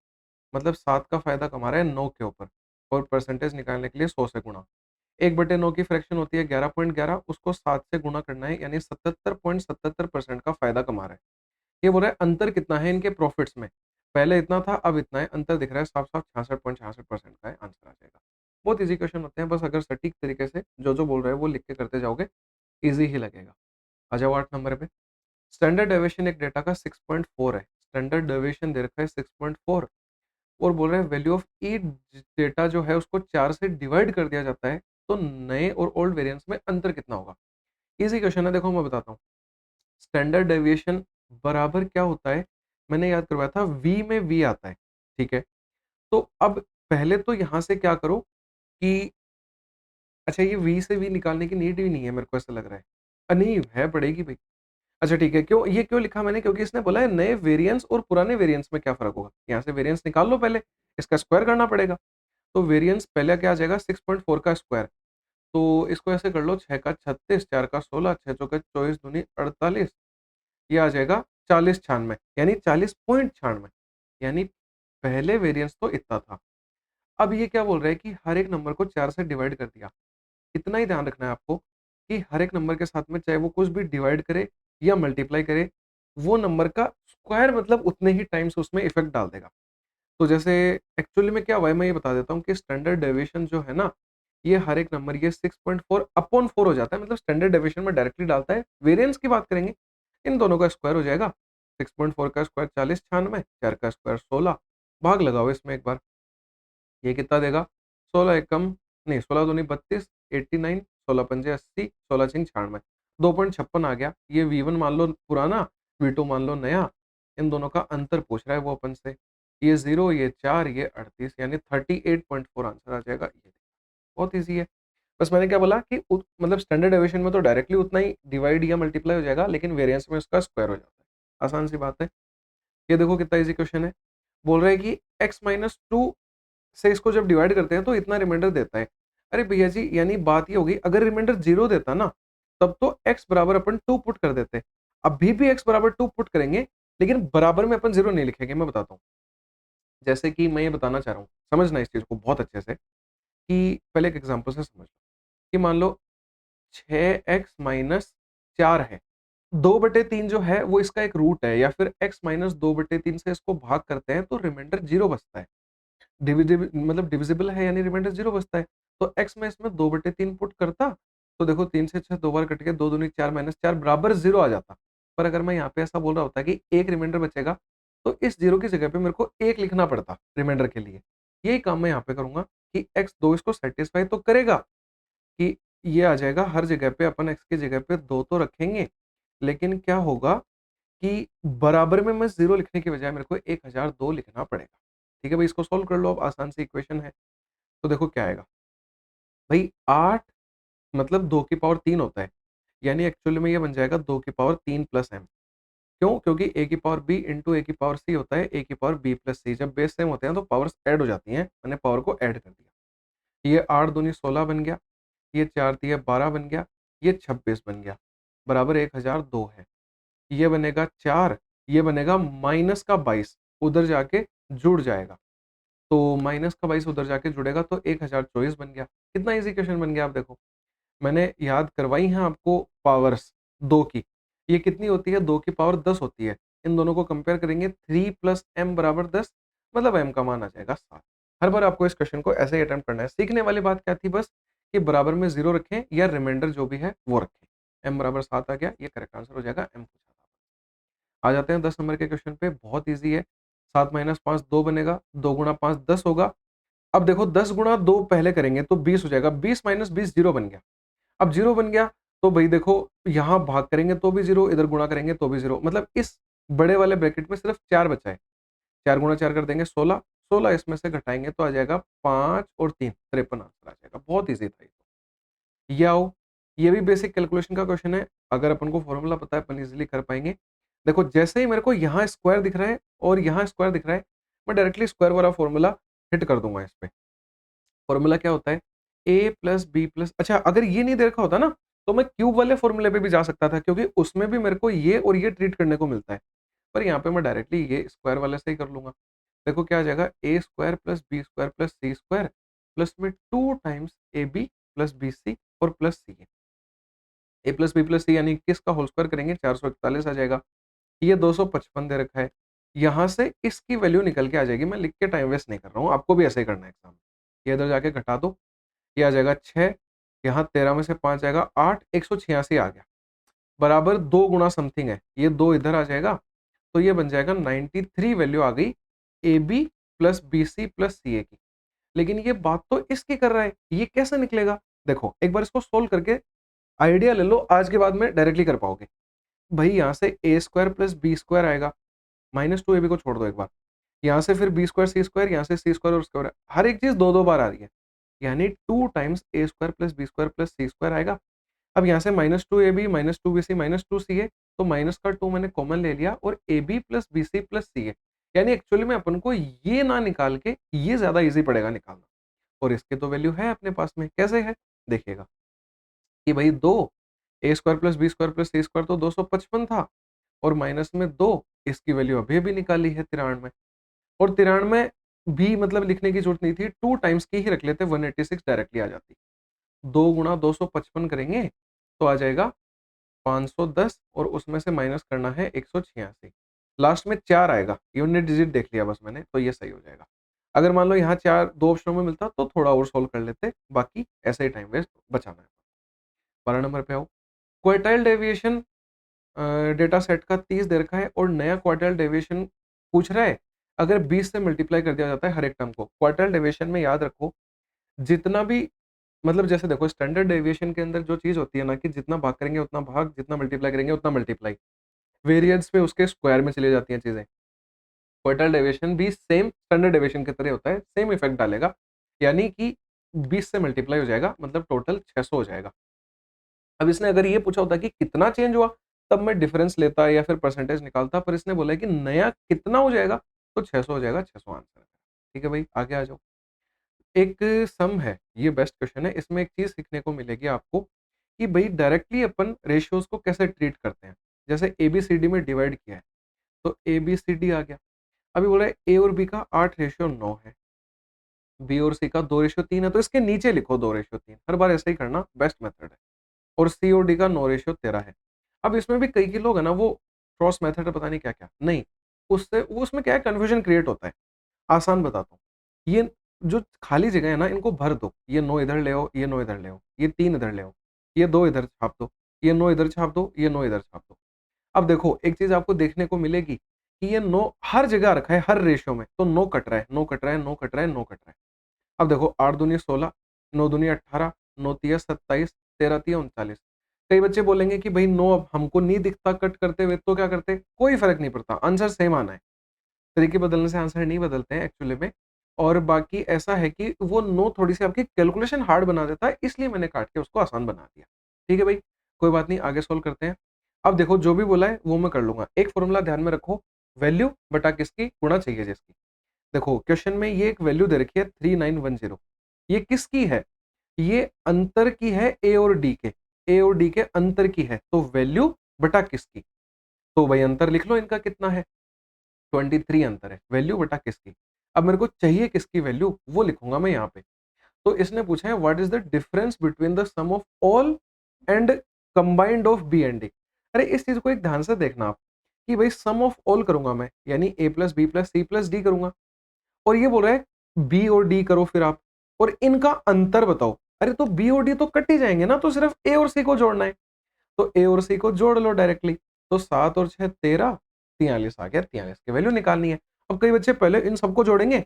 मतलब 7 का फ़ायदा कमा रहा है 9 के ऊपर और परसेंटेज निकालने के लिए 100 से गुणा। 1/9 की फ्रैक्शन होती है 11.11 उसको 7 से गुणा करना है यानी 77.77% का फ़ायदा कमा रहा है। ये बोल रहा है अंतर कितना है इनके प्रॉफिट्स में? पहले इतना था अब इतना है, अंतर दिख रहा है साफ-साफ 66.66% का है, आंसर आ जाएगा। बहुत ईज़ी क्वेश्चन होते हैं, बस अगर सटीक तरीके से जो-जो बोल रहा है वो लिख के करते जाओगे, ईज़ी ही लगेगा। आ जाओ 8 नंबर पे। स्टैंडर्ड डेविएशन एक डेटा का 6.4 है। स्टैंडर्ड डेविएशन दे रखा है 6.4 और बोल रहे हैं वैल्यू ऑफ ईच डेटा जो है उसको 4 से डिवाइड कर दिया जाता है, तो नए और ओल्ड वेरिएंट्स में अंतर कितना होगा? ईज़ी क्वेश्चन है, देखो मैं बताता हूँ। स्टैंडर्ड डेविएशन बराबर क्या होता है? मैंने याद करवाया था वी में वी आता है, ठीक है? तो अब पहले तो यहाँ से क्या करो कि अच्छा ये वी से वी निकालने की नीड ही नहीं है मेरे को ऐसा लग रहा है। नहीं है पड़ेगी भई। अच्छा ठीक है, क्यों लिखा मैंने? क्योंकि इसने बोला है नए वेरिएंट्स और पुराने वेरिएंट्स में क्या फ़र्क होगा? यहाँ से वेरिएंट्स निकाल लो पहले, इसका स्क्वायर करना पड़ेगा। तो वेरिएंस पहले क्या आ जाएगा 6.4 का स्क्वायर। तो इसको ऐसे कर लो 6 का 36, 4 का 16, 6 चौके 24 दूनी 48 ये आ जाएगा 4096 यानी 40.96 यानी पहले वेरिएंस तो इतना था। अब ये क्या बोल रहा है कि हर एक नंबर को 4 से डिवाइड कर दिया। इतना ही ध्यान रखना है आपको कि हर एक नंबर के साथ में चाहे वो कुछ भी डिवाइड करे या मल्टीप्लाई करे, वो नंबर का स्क्वायर मतलब उतने ही टाइम्स उसमें इफ़ेक्ट डाल देगा। तो जैसे एक्चुअली में क्या हुआ है, मैं ये बता देता हूँ कि स्टैंडर्ड डेविएशन जो है ना, ये हर एक नंबर ये 6.4 अपॉन 4 हो जाता है, मतलब स्टैंडर्ड डेविएशन में डायरेक्टली डालता है। वेरिएंस की बात करेंगे, इन दोनों का स्क्वायर हो जाएगा। 6.4 का स्क्वायर 40 96, 4 का स्क्वायर 16, भाग लगाओ इसमें एक बार, ये कितना देगा? 16 एकम नहीं, 16 दूनी 32, 89, 16 पंजे 80, 16 छींग 96, 2.56 आ गया। ये V1 मान लो पुराना, V2 मान लो नया, इन दोनों का अंतर पूछ रहा है वो अपन से। ये 0, ये 4, ये 38, यानी 38.4 आंसर आ जाएगा ये। बहुत ईज़ी है। बस मैंने क्या बोला कि मतलब स्टैंडर्ड डेविएशन में तो डायरेक्टली उतना ही डिवाइड या मल्टीप्लाई हो जाएगा, लेकिन वेरिएंस में उसका स्क्वायर हो जाता है। आसान सी बात है। ये देखो कितना ईज़ी क्वेश्चन है। बोल रहा है कि x-2 से इसको जब डिवाइड करते हैं तो इतना रिमाइंडर देता है। अरे भैया जी, यानी बात ये हो गई, अगर रिमाइंडर 0 देता ना, तब तो x बराबर अपन 2 पुट कर देते। अभी भी x बराबर 2 पुट करेंगे, लेकिन बराबर में अपन 0 नहीं लिखेंगे, मैं बताता हूँ। जैसे कि मैं ये बताना चाह रहा हूँ, समझना इस चीज़ को बहुत अच्छे से, कि पहले एक एग्ज़ाम्पल से समझ लो, कि मान लो 6x माइनस 4 है। 2/3 जो है वो इसका एक रूट है, या फिर x माइनस 2/3 से इसको भाग करते हैं तो रिमाइंडर 0 बचता है। मतलब डिविजिबल है, यानी रिमाइंडर 0 बचता है। तो x में इसमें 2/3 पुट करता, तो देखो 3 से 6 2 बार कट गए, 2 दूनी 4 माइनस 4 बराबर 0 आ जाता। पर अगर मैं यहाँ पे ऐसा बोल रहा होता कि एक रिमाइंडर बचेगा, तो इस 0 की जगह पे मेरे को 1 लिखना पड़ता रिमाइंडर के लिए। यही काम मैं यहाँ पे करूँगा कि x 2 इसको सैटिस्फाई तो करेगा, कि ये आ जाएगा हर जगह पे, अपन x की जगह पे 2 तो रखेंगे, लेकिन क्या होगा कि बराबर में मैं 0 लिखने की बजाय मेरे को 1002 लिखना पड़ेगा। ठीक है भाई, इसको सॉल्व कर लो, अब आसान सी इक्वेशन है। तो देखो क्या आएगा, भाई 8 मतलब 2 की पावर 3 होता है, यानी एक्चुअली में ये बन जाएगा 2 की पावर 3 प्लस m। क्यों? क्योंकि a की पावर b इंटू a की पावर c होता है a की पावर b प्लस c। जब बेस सेम होते हैं तो पावर्स ऐड हो जाती हैं, मैंने पावर को ऐड कर दिया। ये 8 दूनी 16 बन गया, ये 4 तिया 12 बन गया, ये 26 बन गया, बराबर 1002 है। ये बनेगा 4, ये बनेगा माइनस का 22, उधर जाके जुड़ जाएगा। तो माइनस का 22 उधर जाके जुड़ेगा तो 1024 बन गया। कितना ईज़ी क्वेश्चन बन गया आप देखो। मैंने याद करवाई हैं आपको पावर्स 2 की। ये कितनी होती है? 2 की पावर 10 होती है। इन दोनों को कंपेयर करेंगे, 3 प्लस m बराबर 10, मतलब m का मान आ जाएगा 7। हर बार आपको इस क्वेश्चन को ऐसे ही अटेम्प्ट करना है। सीखने वाली बात क्या थी बस, कि बराबर में 0 रखें या रिमाइंडर जो भी है वो रखें। m बराबर 7 आ गया, ये करेक्ट आंसर हो जाएगा। m पूछा था। आ जाते हैं 10 नंबर के क्वेश्चन पे, बहुत ईज़ी है। 7 माइनस 5 2 बनेगा, 2 गुणा 5 10 होगा। अब देखो 10 गुणा 2 पहले करेंगे तो 20 हो जाएगा, 20 माइनस 20 0 बन गया। अब 0 बन गया, तो भई देखो यहाँ भाग करेंगे तो भी 0, इधर गुणा करेंगे तो भी 0, मतलब इस बड़े वाले ब्रैकेट में सिर्फ 4 बचा है। 4 गुणा 4 कर देंगे 16, 16 इसमें से घटाएँगे तो आ जाएगा 5 और 3 53 आंसर आ जाएगा। बहुत ईज़ी था ये तो। ये आओ, ये भी बेसिक कैलकुलेशन का क्वेश्चन है। अगर अपन को फॉर्मूला पता है अपन ईज़िली कर पाएँगे। देखो जैसे ही मेरे को यहाँ स्क्वायर दिख रहा है और यहाँ स्क्वायर दिख रहा है, मैं डायरेक्टली स्क्वायर वाला फॉर्मूला हिट कर दूँगा इस पे। फॉर्मूला क्या होता है? a प्लस बी प्लस, अच्छा अगर ये नहीं दे रखा होता ना, तो मैं क्यूब वाले फॉर्मूले पे भी जा सकता था, क्योंकि उसमें भी मेरे को ये और ये ट्रीट करने को मिलता है। पर यहाँ पे मैं डायरेक्टली ये स्क्वायर वाले से ही कर लूँगा। देखो क्या आ जाएगा, a square plus B square plus C square plus में 2 टाइम्स ab प्लस bc और plus C. a plus B plus C यानी 21 का होल स्क्वायर करेंगे 441 आ जाएगा। ये 255 दे रखा है। यहाँ से इसकी वैल्यू निकल के आ जाएगी। मैं लिख के टाइम वेस्ट नहीं कर रहा हूँ, आपको भी ऐसे ही करना है एग्ज़ाम में। ये इधर जाके घटा दो, ये आ जाएगा 6, यहाँ 13 में से 5 जाएगा 8, 186 आ गया। बराबर 2 गुणा समथिंग है, ये 2 इधर आ जाएगा, तो ये बन जाएगा 93 वैल्यू आ गई AB plus BC plus CA की। लेकिन ये बात तो इसकी कर रहा है, ये कैसे निकलेगा? देखो, एक बार इसको सोल्व करके आइडिया ले लो, आज के बाद में डायरेक्टली कर पाओगे। भई यहाँ से a square plus b square आएगा, -2ab को छोड़ दो एक बार। यहाँ से फिर b स्क्वायर, c स्क्वायर, यहाँ से c स्क्वायर और स्क्वायर, हर एक चीज़ 2-2 बार आ रही है। यानी 2 times a square plus b square plus c square आएगा। अब यहाँ से -2ab -2bc -2ca, तो माइनस का 2 मैंने कॉमन ले लिया और ab plus bc plus ca, यानी एक्चुअली में अपन को ये ना निकाल के ये ज़्यादा ईज़ी पड़ेगा निकालना। और इसकी तो वैल्यू है अपने पास में, कैसे है? देखिएगा कि भई 2 a square plus b square plus c square तो 255 था, और माइनस में 2, इसकी वैल्यू अभी-अभी निकाली है 93, और 93 भी मतलब लिखने की ज़रूरत नहीं थी, 2 टाइम्स की ही रख लेते, 186 डायरेक्टली आ जाती। 2 गुणा 255 करेंगे, तो आ जाएगा 510 और उसमें से माइनस करना है 186। लास्ट में 4 आएगा, यूनिट डिजिट देख लिया बस मैंने, तो ये सही हो जाएगा। अगर मान लो यहाँ 4 2 ऑप्शनों में मिलता तो थोड़ा और सोल्व कर लेते, बाकी ऐसे ही टाइम वेस्ट बचाना है। 12 नंबर पे आओ। क्वार्टाइल डेविएशन डेटा सेट का 30 दे रखा है और नया क्वार्टाइल डेविएशन पूछ रहा है। अगर 20 से मल्टीप्लाई कर दिया जाता है हर एक टर्म को। क्वार्टाइल डेविएशन में याद रखो, जितना भी मतलब जैसे देखो स्टैंडर्ड डेविएशन के अंदर जो चीज़ होती है ना कि जितना भाग करेंगे उतना भाग, जितना मल्टीप्लाई करेंगे उतना मल्टीप्लाई। वेरिएंस में उसके स्क्वायर में चली जाती हैं चीज़ें। क्वार्टाइल डेविएशन भी सेम स्टैंडर्ड डेविएशन की तरह होता है, सेम इफेक्ट डालेगा। यानी कि 20 से मल्टीप्लाई हो जाएगा, मतलब टोटल 600 हो जाएगा। अब इसने अगर ये पूछा होता कि कितना चेंज हुआ, तब मैं डिफरेंस लेता या फिर परसेंटेज निकालता, पर इसने बोला है कि नया कितना हो जाएगा, तो 600 हो जाएगा, 600 आंसर है। ठीक है भाई, आगे आ जाओ। एक सम है, ये बेस्ट क्वेश्चन है, इसमें एक चीज़ सीखने को मिलेगी आपको कि भई डायरेक्टली अपन रेशियोज़ को कैसे ट्रीट करते हैं। जैसे एबीसीडी में डिवाइड किया है, तो एबीसीडी आ गया। अभी बोला है ए और बी का 8:9 है, बी और सी का 2:3 है, तो इसके नीचे लिखो 2:3। हर बार ऐसे ही करना, बेस्ट मेथड है। और सी और डी का 9:13 है। अब इसमें भी कई लोग है ना वो क्रॉस मेथड पता नहीं क्या-क्या, नहीं, उससे वो उसमें क्या है कन्फ्यूजन क्रिएट होता है। आसान बताता हूँ। ये जो खाली जगह है ना इनको भर दो। ये 9 इधर ले आओ, ये 9 इधर ले आओ, ये 3 इधर ले आओ, ये 2 इधर छाप दो, ये 9 इधर छाप दो, ये 9 इधर छाप दो। अब देखो एक चीज़ आपको देखने को मिलेगी कि ये 9 हर जगह रखा है, हर रेशियो में, तो 9 कट रहा है, 9 कट रहा है, 9 कट रहा है, 9 कट रहा है। अब देखो 8 दूनी 16, 9 दूनी 18, 9 तिया 27, 13 तिया 39। कई बच्चे बोलेंगे कि भाई 9 अब हमको नहीं दिखता कट करते हुए, तो क्या करते? कोई फ़र्क नहीं पड़ता, आंसर सेम आना है। तरीके बदलने से आंसर नहीं बदलते हैं एक्चुअली में। और बाकी ऐसा है कि वो 9 थोड़ी-सी आपकी कैलकुलेशन हार्ड बना देता है, इसलिए मैंने काट के उसको आसान बना दिया। ठीक है भाई, कोई बात नहीं, आगे सॉल्व करते हैं। अब देखो जो भी बोला है वो मैं कर लूँगा। एक फ़ॉर्मूला ध्यान में रखो, वैल्यू बटा किसकी गुणा चाहिए जिसकी। देखो क्वेश्चन में ये एक वैल्यू दे रखी है 3910। ये किसकी है? ये अंतर की है ए और डी के। ए और डी के अंतर की है, तो वैल्यू बटा किसकी? तो भाई अंतर लिख लो इनका कितना है? 23 अंतर है, वैल्यू बटा किसकी? अब मेरे को चाहिए किसकी वैल्यू, वो लिखूँगा मैं यहाँ पे। तो इसने पूछा है what is the difference between the sum of all and combined of B and D. अरे इस चीज़ को एक ध्यान से देखना आप, कि भाई सम ऑफ ऑल करूँगा मैं, यानी A plus B plus C plus D करूँगा। और ये बोल रहा है बी और डी करो फिर आप, और इनका अंतर बताओ। अरे तो बी और डी तो कट ही जाएँगे ना, तो सिर्फ ए और सी को जोड़ना है। तो ए और सी को जोड़ लो डायरेक्टली। तो 7 और 6 13, 43 आ गया, 43 की वैल्यू निकालनी है। अब कई बच्चे पहले इन सबको जोड़ेंगे,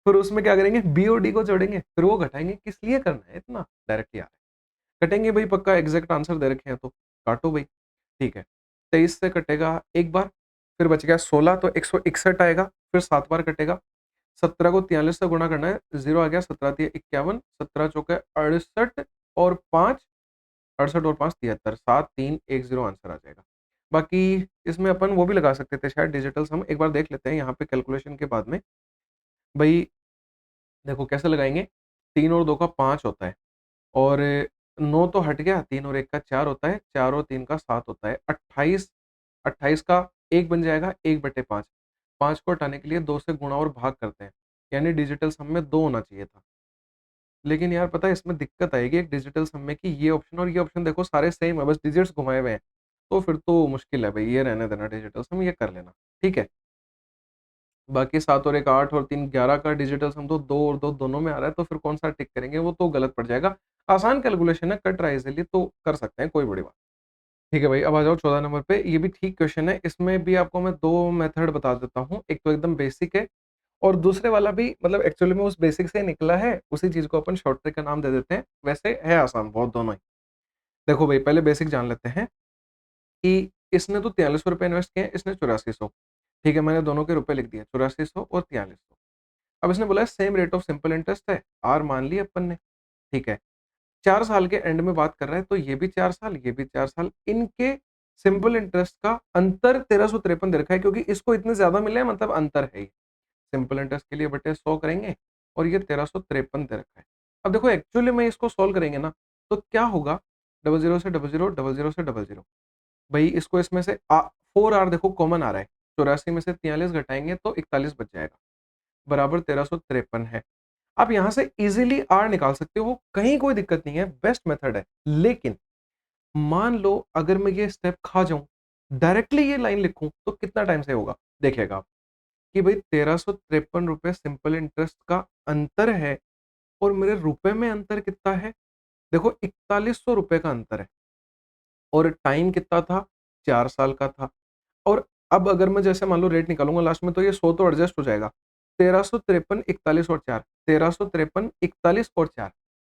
फिर उसमें क्या करेंगे बी और डी को जोड़ेंगे, फिर वो घटाएँगे। किस लिए करना है इतना? डायरेक्ट ही आ रहा है। कटेंगे भई पक्का, एग्ज़ैक्ट आंसर दे रखे हैं तो, काटो भई। ठीक है, 23 से कटेगा एक बार, फिर बच गया 16, तो 161 आएगा, फिर 7 बार कटेगा। 17 को 43 से गुणा करना है, 0 आ गया, 17 तिया 51, 17 चौके 68 और 5, 68 और 5 73, 7 3 1 0 आंसर आ जाएगा। बाकी इसमें अपन वो भी लगा सकते थे शायद डिजिटल सम, एक बार देख लेते हैं यहाँ पे कैलकुलेशन के बाद में। भई देखो कैसे लगाएँगे, 3 और 2 का 5 होता है, और 9 तो हट गया, 3 और 1 का 4 होता है, 4 और 3 का 7 होता है, 28, 28 का 1 बन जाएगा, 1/5। 5 को हटाने के लिए 2 से गुणा और भाग करते हैं, यानी डिजिटल सम में 2 होना चाहिए था। लेकिन यार पता है इसमें दिक्कत आएगी एक डिजिटल सम में कि ये ऑप्शन और ये ऑप्शन देखो सारे सेम है, बस डिजिट्स घुमाए हुए हैं। तो फिर तो मुश्किल है भई, ये रहने देना डिजिटल सम, ये कर लेना, ठीक है? बाकी 7 और 1 8 और 3 11 का डिजिटल सम तो 2 और 2 दोनों में आ रहा है, तो फिर कौन-सा टिक करेंगे, वो तो गलत पड़ जाएगा। आसान कैलकुलेशन है, कट रहा है इज़िली, तो कर सकते हैं, कोई बड़ी बात। ठीक है भाई, अब आ जाओ 14 नंबर पे, ये भी ठीक क्वेश्चन है, इसमें भी आपको मैं 2 मेथड बता देता हूँ। एक तो एकदम बेसिक है, और दूसरे वाला भी मतलब एक्चुअली में उस बेसिक से ही निकला है, उसी चीज़ को अपन शॉर्ट ट्रिक का नाम दे देते हैं। वैसे है आसान बहुत दोनों ही। देखो भाई पहले बेसिक जान लेते हैं कि इसने तो ₹4300 इन्वेस्ट किए हैं, इसने 8400। ठीक है, मैंने दोनों के रुपए लिख दिए, 8400 और 4300। अब इसने बोला है same rate of simple interest है, आर मान ली अपन ने, ठीक है। 4 साल के एंड में बात कर रहा है, तो ये भी 4 साल, ये भी 4 साल। इनके सिंपल इंटरेस्ट का अंतर 1353 दे रखा है, क्योंकि इसको इतने ज़्यादा मिले हैं, मतलब अंतर है ही। सिंपल इंटरेस्ट के लिए बटे 100 करेंगे, और ये 1353 दे रखा है। अब देखो एक्चुअली में इसको सॉल्व करेंगे ना, तो क्या होगा, डबल ज़ीरो से डबल ज़ीरो, डबल ज़ीरो से डबल ज़ीरो। भई इसको इसमें से 4 आर देखो कॉमन आ रहा है, 84 में से 43 घटाएँगे तो 41 बच जाएगा, बराबर 1353 है। आप यहाँ से ईज़िली आर निकाल सकते हो, कहीं कोई दिक्कत नहीं है, बेस्ट मेथड है। लेकिन मान लो अगर मैं ये स्टेप खा जाऊँ, डायरेक्टली ये लाइन लिखूँ तो कितना टाइम से होगा? देखिएगा आप कि भई ₹1353 सिंपल इंटरेस्ट का अंतर है और मेरे रुपए में अंतर कितना है? देखो ₹4100 का अंतर है और टाइम कितना था? 4 साल का था। और अब अगर मैं जैसे मान लो रेट निकालूँगा लास्ट में तो ये 100 तो एडजस्ट हो जाएगा। 1353 41 और 4 1353 41 और 4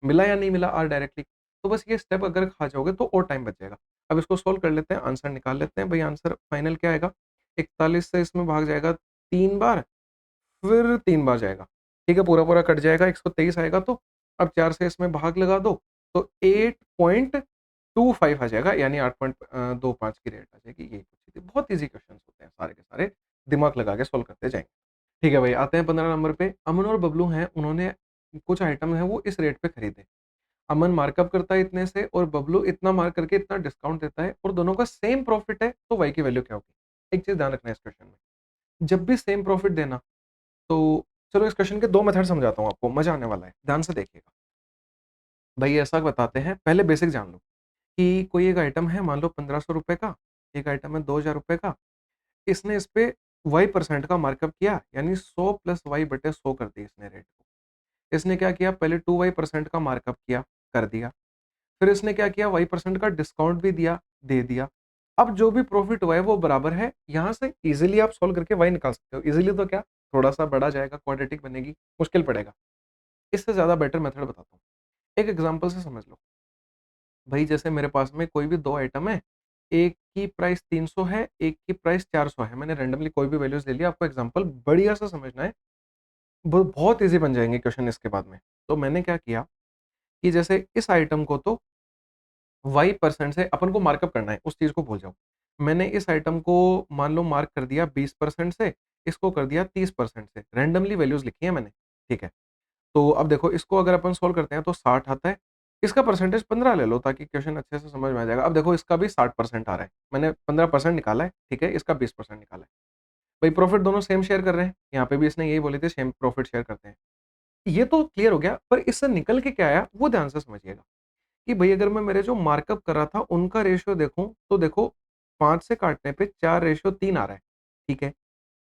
मिला या नहीं मिला आर डायरेक्टली? तो बस ये स्टेप अगर खा जाओगे तो और टाइम बच जाएगा। अब इसको सॉल्व कर लेते हैं, आंसर निकाल लेते हैं। भई आंसर फाइनल क्या आएगा? 41 से इसमें भाग जाएगा 3 बार, फिर 3 बार जाएगा। ठीक है, पूरा-पूरा कट जाएगा, 123 आएगा तो अब 4 से इसमें भाग लगा दो, तो 8.25 आ जाएगा यानी 8.25 की रेट आ जाएगी। ये कुछ थी। बहुत ईज़ी क्वेश्चन्स होते हैं सारे के सारे, दिमाग लगा के सॉल्व करते जाएँगे। ठीक है भाई, आते हैं 15 नंबर पे। अमन और बबलू हैं, उन्होंने कुछ आइटम हैं वो इस रेट पे खरीदे। अमन मार्कअप करता है इतने से और बबलू इतना मार्क करके इतना डिस्काउंट देता है और दोनों का सेम प्रॉफिट है, तो वाई की वैल्यू क्या होगी? एक चीज़ ध्यान रखना है इस क्वेश्चन में। जब भी सेम प्रॉफिट देना, तो चलो इस क्वेश्चन के 2 मेथड समझाता हूँ आपको, मज़ा आने वाला है। ध्यान से देखिएगा। भाई ऐसा बताते हैं, पहले बेसिक जान लो कि कोई एक आइटम है मान लो ₹1500 का, एक आइटम है ₹2000 का। इसने इस पे y% का मार्कअप किया, यानी 100 प्लस y बटे 100 कर दी इसने रेट को। इसने क्या किया, पहले 2y% का मार्कअप किया, कर दिया। फिर इसने क्या किया, y% का डिस्काउंट भी दिया, दे दिया। अब जो भी प्रॉफिट हुआ है वो बराबर है। यहाँ से ईज़िली आप सोल्व करके y निकाल सकते हो। ईज़िली तो क्या, थोड़ा-सा बड़ा जाएगा, क्वाड्रेटिक बनेगी, मुश्किल पड़ेगा। इससे ज़्यादा बेटर मेथड बताता हूँ। एक एग्ज़ाम्पल से समझ लो। भई जैसे मेरे पास में कोई भी 2 आइटम है, एक की प्राइस 300 है, एक की प्राइस 400 है। मैंने रैंडमली कोई भी वैल्यूज़ ले लिया, आपको एग्ज़ाम्पल बढ़िया से समझना है। ब बहुत ईज़ी बन जाएँगे क्वेश्चन इसके बाद में। तो मैंने क्या किया कि जैसे इस आइटम को तो y% से अपन को मार्कअप करना है, उस चीज़ को भूल जाओ। मैंने इस आइटम को मान लो मार्क कर दिया 20% से, इसको कर दिया 30% से। रैंडमली वैल्यूज़ लिखी है मैंने, ठीक है। तो अब देखो इसको अगर अपन सोल्व करते हैं तो 60 आता है। इसका परसेंटेज 15 ले लो ताकि क्वेश्चन अच्छे से समझ में आ जाएगा। अब देखो इसका भी 60% आ रहा है। मैंने 15% निकाला है, ठीक है? इसका 20% निकाला है। भाई प्रॉफिट दोनों सेम शेयर कर रहे हैं। यहाँ पे भी इसने यही बोली थी सेम प्रॉफिट शेयर करते हैं। ये तो क्लियर हो गया, पर इससे निकल के क्या आया वो ध्यान से समझिएगा कि भई अगर मैं मेरे जो मार्कअप कर रहा था उनका रेशियो देखूँ तो देखो 5 से काटने पे 4:3 आ रहा है, ठीक है?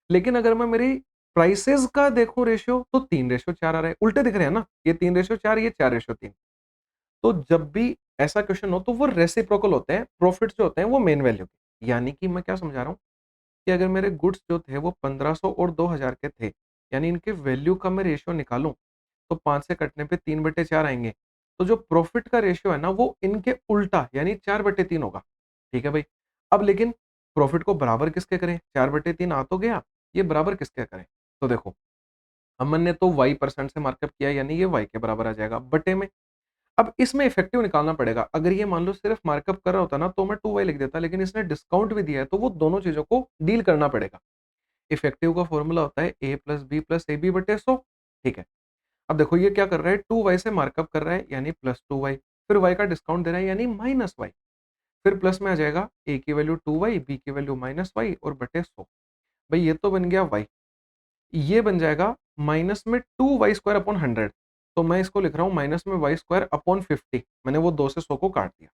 लेकिन अगर मैं मेरी प्राइसेज़ का देखूँ रेशियो तो 3:4 आ रहा है। उल्टे दिख रहे हैं ना? ये 3:4 ये 4:3। तो जब भी ऐसा क्वेश्चन हो तो वो रेसिप्रोकल होते हैं, प्रॉफिट्स जो होते हैं वो मेन वैल्यू के। यानी कि मैं क्या समझा रहा हूँ कि अगर मेरे गुड्स जो थे वो 1500 और 2000 के थे, यानी इनके वैल्यू का मैं रेशियो निकालूँ तो 5 से कटने पे 3/4 आएँगे। तो जो प्रॉफिट का रेशियो है ना वो इनके उल्टा यानी 4/3 होगा। ठीक है भाई? अब लेकिन प्रॉफिट को बराबर किसके करें? 4/3 आ तो गया, ये बराबर किसके करें? तो देखो, अमन ने तो y% से मार्कअप किया यानी ये y के बराबर आ जाएगा, बटे में अब इसमें इफेक्टिव निकालना पड़ेगा। अगर ये मान लो सिर्फ मार्कअप कर रहा होता ना तो मैं 2y लिख देता, लेकिन इसने डिस्काउंट भी दिया है तो वो दोनों चीज़ों को डील करना पड़ेगा। इफेक्टिव का फॉर्मूला होता है a plus B plus A B बटे 100, ठीक है। अब देखो ये क्या कर रहा है, 2y से मार्कअप कर रहा है यानी प्लस 2y, फिर y का डिस्काउंट दे रहा है यानी माइनस y, फिर प्लस में आ जाएगा a की वैल्यू 2y, b की वैल्यू माइनस y और बटे 100। भाई ये तो बन गया y, ये बन जाएगा माइनस में 2y स्क्वायर अपॉन 100। तो मैं इसको लिख रहा हूँ माइनस में y स्क्वायर अपॉन 50। मैंने वो 2 से 100 को काट दिया।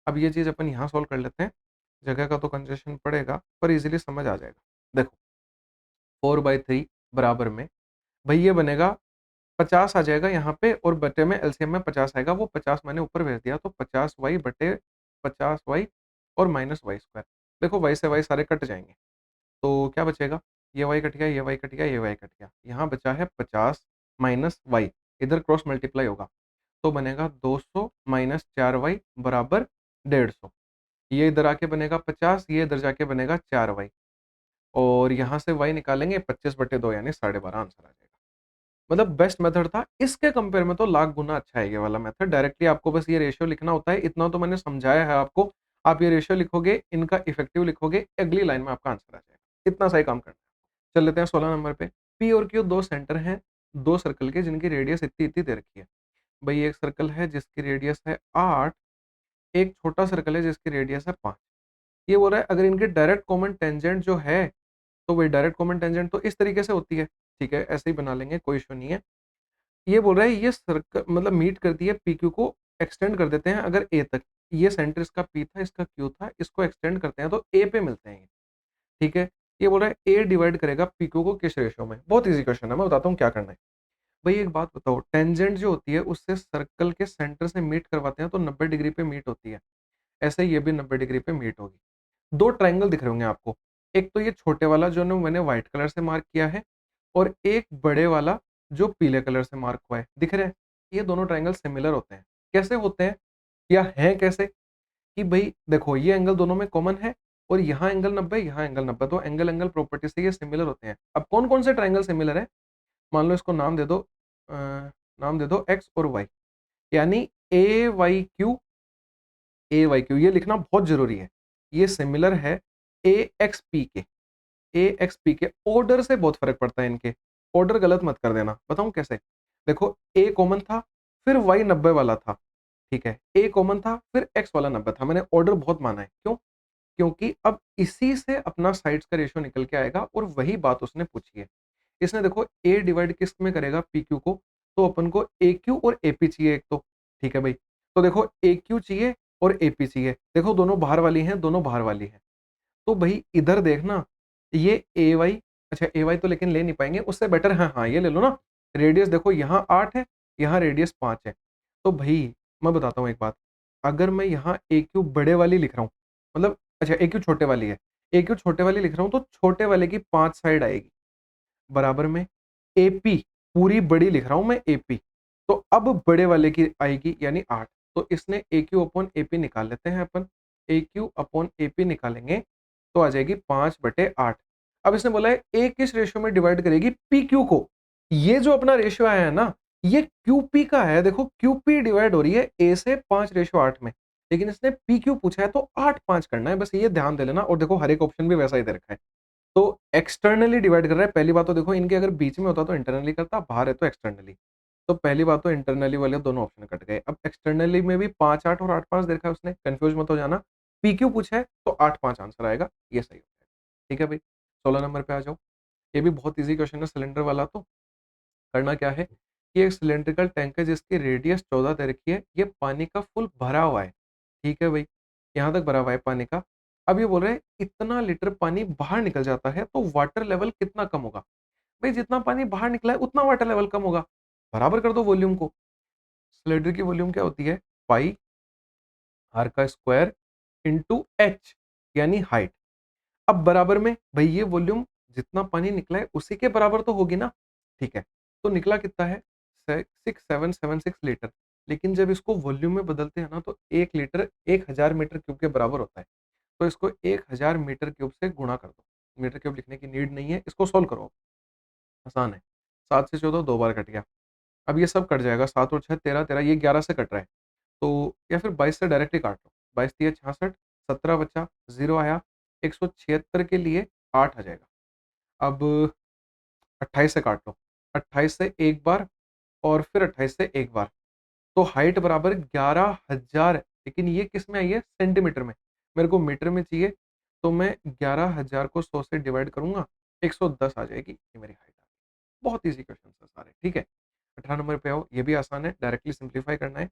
अब ये चीज़ अपन यहाँ सॉल्व कर लेते हैं। जगह का तो कंजेशन पड़ेगा पर इजीली समझ आ जाएगा। देखो 4/3 बराबर में भाई ये बनेगा 50 आ जाएगा यहाँ पे और बटे में एलसीएम में 50 आएगा। वो 50 मैंने ऊपर भेज दिया तो 50y बटे 50y और माइनस y स्क्वायर। देखो y से y सारे कट जाएँगे। तो क्या बचेगा? ये y कट गया, ये y कट गया, ये y कट गया। यहाँ बचा है 50 माइनस y, इधर क्रॉस मल्टीप्लाई होगा। तो बनेगा 200 माइनस 4y बराबर 150। ये इधर आके बनेगा 50, ये इधर जाके बनेगा 4y और यहाँ से y निकालेंगे 25/2 यानी 12.5 आंसर आ जाएगा। मतलब बेस्ट मेथड था। इसके कंपेयर में तो लाख गुना अच्छा है ये वाला मेथड। डायरेक्टली आपको बस ये रेशियो लिखना होता है। इतना तो मैंने समझाया है आपको। आप ये रेशियो लिखोगे, इनका इफेक्टिव लिखोगे, अगली लाइन में आपका आंसर आ जाएगा। इतना सा ही काम करना है। चल लेते हैं 16 नंबर पे। पी और क्यू 2 सेंटर हैं, 2 सर्कल के जिनकी रेडियस इतनी-इतनी दे रखी है। भई एक सर्कल है जिसकी रेडियस है 8, एक छोटा सर्कल है जिसकी रेडियस है 5। ये बोल रहा है अगर इनके डायरेक्ट कॉमन टेंजेंट जो है, तो वही डायरेक्ट कॉमन टेंजेंट तो इस तरीके से होती है। ठीक है, ऐसे ही बना लेंगे, कोई इश्यू नहीं है। ये बोल रहा है ये सर्कल मतलब मीट करती है पीक्यू को एक्सटेंड कर देते हैं अगर ए तक। ये सेंटर इसका P था, इसका Q था, इसको एक्सटेंड करते हैं तो A पे मिलते हैं ये, ठीक है? ये बोल रहा है A डिवाइड करेगा PQ को किस रेशियो में? बहुत ईज़ी क्वेश्चन है, मैं बताता हूँ क्या करना है। भई एक बात बताओ, टेंजेंट जो होती है उससे सर्कल के सेंटर से मीट करवाते हैं तो 90 डिग्री पे मीट होती है। ऐसे ही ये भी 90 डिग्री पे मीट होगी। 2 ट्रायंगल दिख रहे होंगे आपको। एक तो ये छोटे वाला जो न मैंने व्हाइट कलर से मार्क किया है और एक बड़े वाला जो पीले कलर से मार्क हुआ है। दिख रहे हैं? ये दोनों ट्रायंगल सिमिलर होते हैं। कैसे होते हैं या हैं कैसे? कि भई देखो ये एंगल दोनों में कॉमन है और यहाँ एंगल 90 यहाँ एंगल 90 तो एंगल प्रॉपर्टी से ये सिमिलर होते हैं। अब कौन-कौन से ट्रायंगल सिमिलर हैं? मान लो इसको अ, नाम दे दो एक्स और वाई यानी ए वाई क्यू ये लिखना बहुत ज़रूरी है। ये सिमिलर है ए एक्स पी के। ए एक्स पी के ऑर्डर से बहुत फ़र्क पड़ता है इनके। ऑर्डर गलत मत कर देना। बताऊँ कैसे? देखो ए कॉमन था, फिर वाई 90 वाला था, ठीक है? ए कॉमन था, फिर एक्स वाला 90 था। मैंने ऑर्डर बहुत माना है। क्यों? क्योंकि अब इसी से अपना साइड्स का रेशियो निकल के आएगा और वही बात उसने पूछी है। इसने देखो ए डिवाइड किस में करेगा पी क्यू को, तो अपन को ए क्यू और ए पी चाहिए एक तो, ठीक है भाई? तो देखो ए क्यू चाहिए और ए पी चाहिए। देखो दोनों बाहर वाली हैं, दोनों बाहर वाली हैं। तो भई इधर देखना, ये ए वाई अच्छा ए वाई तो लेकिन ले नहीं पाएँगे, उससे बेटर हाँ, हाँ, ये ले लो ना, रेडियस देखो यहाँ 8 है, यहाँ रेडियस 5 है। तो भई मैं बताता हूँ एक बात, अगर मैं यहाँ ए क्यू बड़े वाली लिख रहा हूँ, मतलब अच्छा ए क्यू छोटे वाली है, ए क्यू छोटे वाली लिख रहा हूँ तो छोटे वाले की 5 साइड आएगी, बराबर में एपी पूरी बड़ी लिख रहा हूँ मैं एपी, तो अब बड़े वाले की आएगी यानी 8 तो इसने ए क्यू अपॉन एपी निकाल लेते हैं अपन, ए क्यू अपॉन एपी निकालेंगे तो आ जाएगी 5/8। अब इसने बोला है ए किस रेशियो में डिवाइड करेगी पी क्यू को, ये जो अपना रेशियो आया है ना ये क्यूपी का है, देखो क्यूपी डिवाइड हो रही है ए से 5/8 में, लेकिन इसने पी क्यू पूछा है तो 8/5 करना है, बस ये ध्यान दे लेना। और देखो हर एक ऑप्शन भी वैसा ही दे रखा है, तो एक्सटर्नली डिवाइड कर रहा है। पहली बात तो देखो इनके अगर बीच में होता तो इंटरनली करता, बाहर है तो एक्सटर्नली। तो पहली बात तो इंटरनली वाले दोनों ऑप्शन कट गए। अब एक्सटर्नली में भी 5-8 और 8-5 दे रखा है उसने, कन्फ्यूज़ मत हो जाना। पीक्यू पूछा है तो 8-5 आंसर आएगा, ये सही होता है। ठीक है भाई, 16 नंबर पे आ जाओ। ये भी बहुत ईज़ी क्वेश्चन है सिलेंडर वाला तो। करना क्या है कि एक सिलिंड्रिकल टैंक है जिसकी रेडियस 14 दे रखी है, ये पानी का फुल भरा हुआ है। ठीक है भाई, यहाँ तक भरा हुआ है पानी का। अब ये बोल रहे हैं इतना लीटर पानी बाहर निकल जाता है तो वाटर लेवल कितना कम होगा? भाई जितना पानी बाहर निकला है उतना वाटर लेवल कम होगा। बराबर कर दो वॉल्यूम को। सिलेंडर की वॉल्यूम क्या होती है? पाई आर का स्क्वायर इंटू एच यानी हाइट। अब बराबर में भई ये वॉल्यूम जितना पानी निकला है उसी के बराबर तो होगी ना? ठीक है, तो निकला कितना है? 6776 लीटर। लेकिन जब इसको वॉल्यूम में बदलते हैं ना तो 1 लीटर 1000 मीटर क्यूब के बराबर होता है। तो इसको 1000 मीटर क्यूब से गुणा कर दो। मीटर क्यूब लिखने की नीड नहीं है, इसको सॉल्व करो। आसान है। 7 से 14 2 बार कट गया। अब ये सब कट जाएगा, 7 और 6 13, 13 ये 11 से कट रहा है। तो या फिर 22 से डायरेक्टली काट लो। 22 तिया 66, 17 बचा, 0 आया, 176 के लिए 8 आ जाएगा। अब 28 से काट लो। 28 से 1 बार और फिर 28 से 1 बार। तो हाइट बराबर 11,000 लेकिन ये किस में आई है? सेंटीमीटर में। मेरे को मीटर में चाहिए, तो मैं 11,000 को 100 से डिवाइड करूँगा, 110 आ जाएगी, ये मेरी हाइट आ गई। बहुत ईज़ी क्वेश्चन्स हैं सारे, ठीक है? 18 नंबर पे आओ, ये भी आसान है, डायरेक्टली सिम्प्लीफाई करना है।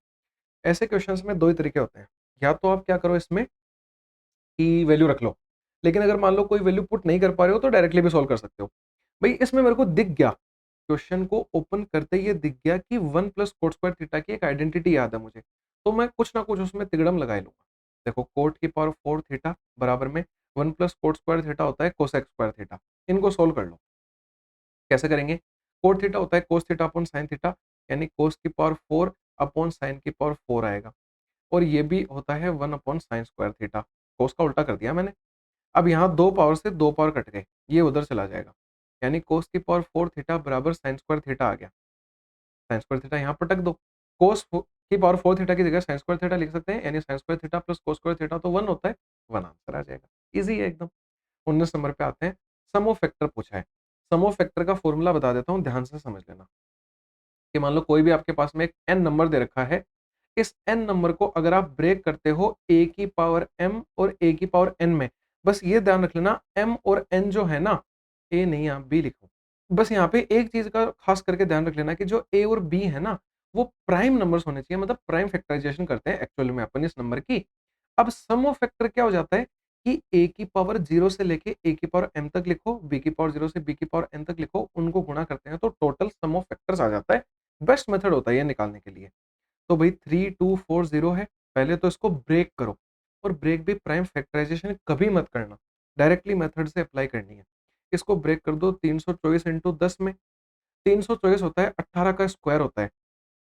ऐसे क्वेश्चन्स में 2 ही तरीके होते हैं, या तो आप क्या करो इसमें कि वैल्यू रख लो, लेकिन अगर मान लो कोई वैल्यू पुट नहीं कर पा रहे हो, तो डायरेक्टली भी सॉल्व कर सकते हो। भई इसमें मेरे को दिख गया, क्वेश्चन को ओपन करते ही ये दिख गया कि 1 प्लस कोट स्क्वायर थीटा की एक आइडेंटिटी याद है मुझे, तो मैं कुछ ना कुछ उसमें तिगड़म लगा ही लूँगा। देखो कोट की पावर 4 थीटा बराबर में 1 प्लस कोट स्क्वायर थीटा होता है कोसेक स्क्वायर थीटा। इनको सोल्व कर लो। कैसे करेंगे? कोट थीटा होता है cos theta upon sine theta, यानी कोस की पावर 4 अपॉन साइन की पावर 4 आएगा। और ये भी होता है 1 अपॉन साइन स्क्वायर थीटा। कोस का उल्टा कर दिया मैंने। अब यहाँ 2 पावर से 2 पावर कट गए, ये उधर चला जाएगा। यानी कोस की पावर 4 थीटा बराबर साइन स्क्वायर थीटा आ गया। साइन स्क्वायर थीटा यहाँ पटक दो। की पावर 4 थीटा की जगह साइन स्क्वायर थीटा लिख सकते हैं, यानी sine square theta plus cos square theta तो 1 होता है, 1 आंसर आ जाएगा। ईज़ी है एकदम। 19 नंबर पे आते हैं, सम ऑफ फैक्टर पूछा है। सम ऑफ फैक्टर का फॉर्मूला बता देता हूँ, ध्यान से समझ लेना। कि मान लो कोई भी आपके पास में एक एन नंबर दे रखा है, इस एन नंबर को अगर आप ब्रेक करते हो ए की पावर एम और ए की पावर एन में, बस ये ध्यान रख लेना एम और एन जो है ना, ए नहीं आप बी लिखो। बस यहाँ पे एक चीज का खास करके ध्यान रख लेना कि जो ए और बी है ना, वो प्राइम नंबर्स होने चाहिए, मतलब प्राइम फैक्टराइजेशन करते हैं एक्चुअली में अपन इस नंबर की। अब सम ऑफ फैक्टर क्या हो जाता है कि a की पावर 0 से लेके a की पावर m तक लिखो, b की पावर 0 से b की पावर n तक लिखो, उनको गुणा करते हैं तो टोटल सम ऑफ फैक्टर्स आ जाता है। बेस्ट मेथड होता है ये निकालने के लिए। तो भाई 3240 है, पहले तो इसको ब्रेक करो, और ब्रेक भी प्राइम फैक्टराइजेशन कभी मत करना, डायरेक्टली मेथड से अप्लाई करनी है। इसको ब्रेक कर दो 324 इंटू 10 में, 324 होता है 18 का स्क्वायर होता है,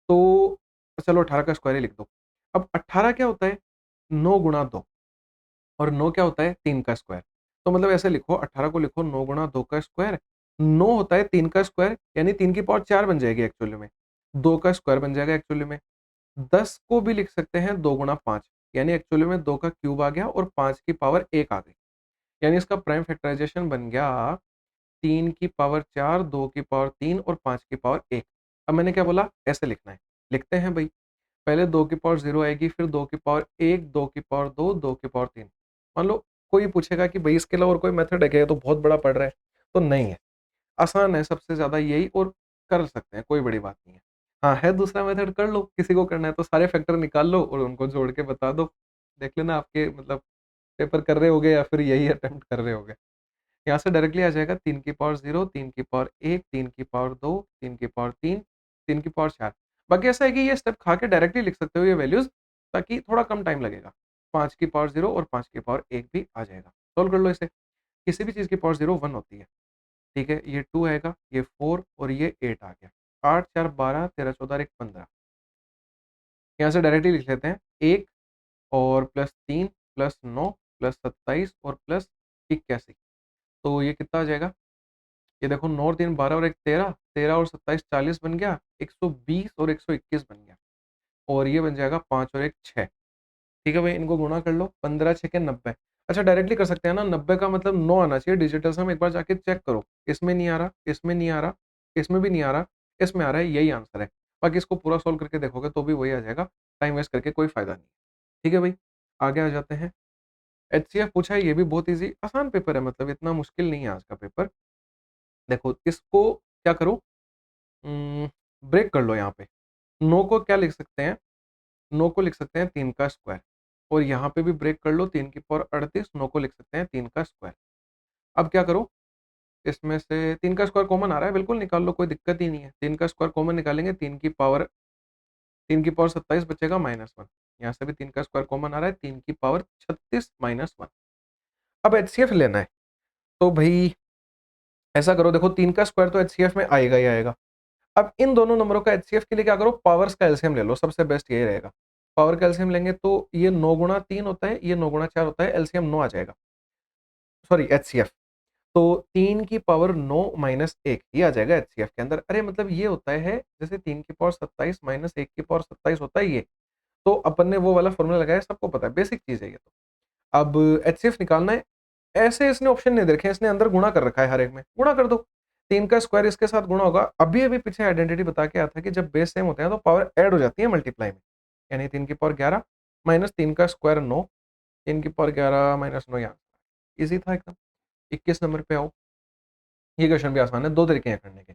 तो चलो 18 का स्क्वायर ही लिख दो। अब 18 क्या होता है 9 गुणा 2, और 9 क्या होता है 3 का स्क्वायर। तो मतलब ऐसे लिखो 18 को लिखो 9 गुणा 2 का स्क्वायर, 9 होता है 3 का स्क्वायर यानी 3 की पावर 4 बन जाएगी एक्चुअली में, 2 का स्क्वायर बन जाएगा एक्चुअली में। 10 को भी लिख सकते हैं 2 गुणा 5 यानी एक्चुअली में 2 का क्यूब आ गया और 5 की पावर 1 आ गई, यानी इसका प्राइम फैक्टराइजेशन बन गया 3 की पावर 4, 2 की पावर 3 और 5 की पावर 1। अब मैंने क्या बोला ऐसे लिखना है, लिखते हैं भाई। पहले 2 की पावर 0 आएगी, फिर 2 की पावर 1, 2 की पावर 2, 2 की पावर 3। मान लो कोई पूछेगा कि भई इसके अलावा और कोई मेथड है क्या? ये तो बहुत बड़ा पड़ रहा है। तो नहीं है, आसान है सबसे ज़्यादा यही, और कर सकते हैं, कोई बड़ी बात नहीं है। हाँ, है दूसरा मेथड कर लो, किसी को करना है तो सारे फैक्टर निकाल लो और उनको जोड़ के बता दो। देख लेना आपके मतलब पेपर कर रहे होगे या फिर यही अटेम्प्ट कर रहे होगे। यहाँ से डायरेक्टली आ जाएगा 3 की पावर 0, 3 की पावर 1, 3 की पावर 2, 3 की पावर 3, 3 की पावर 4। बाकी ऐसा है कि ये स्टेप खा के डायरेक्टली लिख सकते हो ये वैल्यूज़, ताकि थोड़ा कम टाइम लगेगा। 5 की पावर 0 और 5 की पावर 1 भी आ जाएगा। सॉल्व कर लो इसे। किसी भी चीज़ की पावर 0 1 होती है। ठीक है? ये 2 आएगा, ये 4 और ये 8 आ गया। 8, 4, 12, 13, 14 और 1 15। यहाँ से डायरेक्टली लिख लेते हैं 1 और प्लस 3 प्लस 9 प्लस 27 और प्लस 81। तो ये कितना आ जाएगा? ये देखो 9 और 3 12 और 1 13, 13 और 27 40 बन गया, 120 और 121 बन गया, और ये बन जाएगा 5 और 1 6। ठीक है भाई, इनको गुणा कर लो, 15 6 के 90। अच्छा डायरेक्टली कर सकते हैं ना, 90 का मतलब 9 आना चाहिए डिजिटल सम, एक बार जाके चेक करो, इसमें नहीं आ रहा, इसमें नहीं आ रहा, इसमें भी नहीं आ रहा, इसमें आ रहा है, यही आंसर है। बाकी इसको पूरा सॉल्व करके देखोगे तो भी वही आ जाएगा, टाइम वेस्ट करके कोई फायदा नहीं। ठीक है भाई, आगे आ जाते हैं। एचसीएफ पूछा है, ये भी बहुत ईज़ी आसान पेपर है, मतलब इतना मुश्किल नहीं है आज का पेपर। देखो इसको क्या करो, ब्रेक कर लो यहाँ पे। 9 को क्या लिख सकते हैं? 9 को लिख सकते हैं 3 का स्क्वायर, और यहाँ पे भी ब्रेक कर लो, 3 की पावर 38, 9 को लिख सकते हैं 3 का स्क्वायर। अब क्या करो, इसमें से 3 का स्क्वायर कॉमन आ रहा है, बिल्कुल निकाल लो, कोई दिक्कत ही नहीं है। 3 का स्क्वायर कॉमन निकालेंगे, 3 की पावर 27 बचेगा -1। यहाँ से भी 3 का स्क्वायर कॉमन आ रहा है, 3 की पावर 36 -1। अब एचसीएफ लेना है, तो भई ऐसा करो, देखो 3 का स्क्वायर तो एचसीएफ में आएगा ही आएगा। अब इन दोनों नंबरों का एचसीएफ के लिए क्या करो, पावर्स का एलसीएम ले लो, सबसे बेस्ट यही रहेगा। पावर का एलसीएम लेंगे तो ये 9 गुणा 3 होता है, ये 9 गुणा 4 होता है, एलसीएम 9 आ जाएगा। Sorry HCF. तो 3 की पावर 9 माइनस 1 ये आ जाएगा एचसीएफ के अंदर। अरे मतलब ये होता है जैसे 3 की पावर 27 माइनस 1 की पावर 27 होता है ये। तो अपन ने वो वाला फॉर्मूला लगाया, सबको पता है, बेसिक चीज़ है ये तो। अब एचसीएफ निकालना है, ऐसे इसने ऑप्शन नहीं दे रखे हैं, इसने अंदर गुणा कर रखा है हर एक में, गुणा कर दो। 3 का स्क्वायर इसके साथ गुणा होगा, अभी-अभी पीछे आइडेंटिटी बता के आया था कि जब बेस सेम होते हैं तो पावर ऐड हो जाती है मल्टीप्लाई में। यानी 3 की पावर 11 माइनस 3 का स्क्वायर 9, 3 की पावर 11 माइनस 9 यहाँ। ईज़ी था एकदम। 21 नंबर पे आओ। ये क्वेश्चन भी आसान है, 2 तरीके हैं करने के।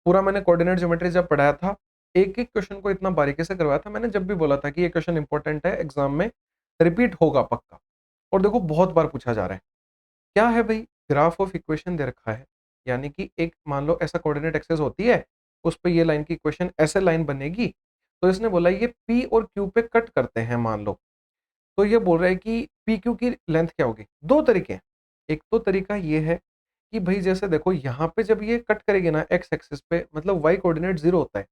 पूरा मैंने कोऑर्डिनेट ज्योमेट्री जब पढ़ाया था, एक-एक क्वेश्चन को इतना बारीकी से करवाया था, मैंने जब भी बोला था कि ये क्वेश्चन इंपॉर्टेंट है, एग्ज़ाम में रिपीट होगा पक्का। और देखो बहुत बार पूछा जा रहा है। क्या है भई, ग्राफ ऑफ इक्वेशन दे रखा है, यानी कि एक मान लो ऐसा कोऑर्डिनेट एक्सिस होती है, उस पे ये लाइन की इक्वेशन ऐसे लाइन बनेगी, तो इसने बोला ये P और Q पे कट करते हैं मान लो। तो ये बोल रहा है कि PQ की लेंथ क्या होगी? 2 तरीके हैं। एक तो तरीका ये है कि भई जैसे देखो यहाँ पे जब ये कट करेगी ना एक्स एक्सिस पे, मतलब y कोऑर्डिनेट 0 होता है,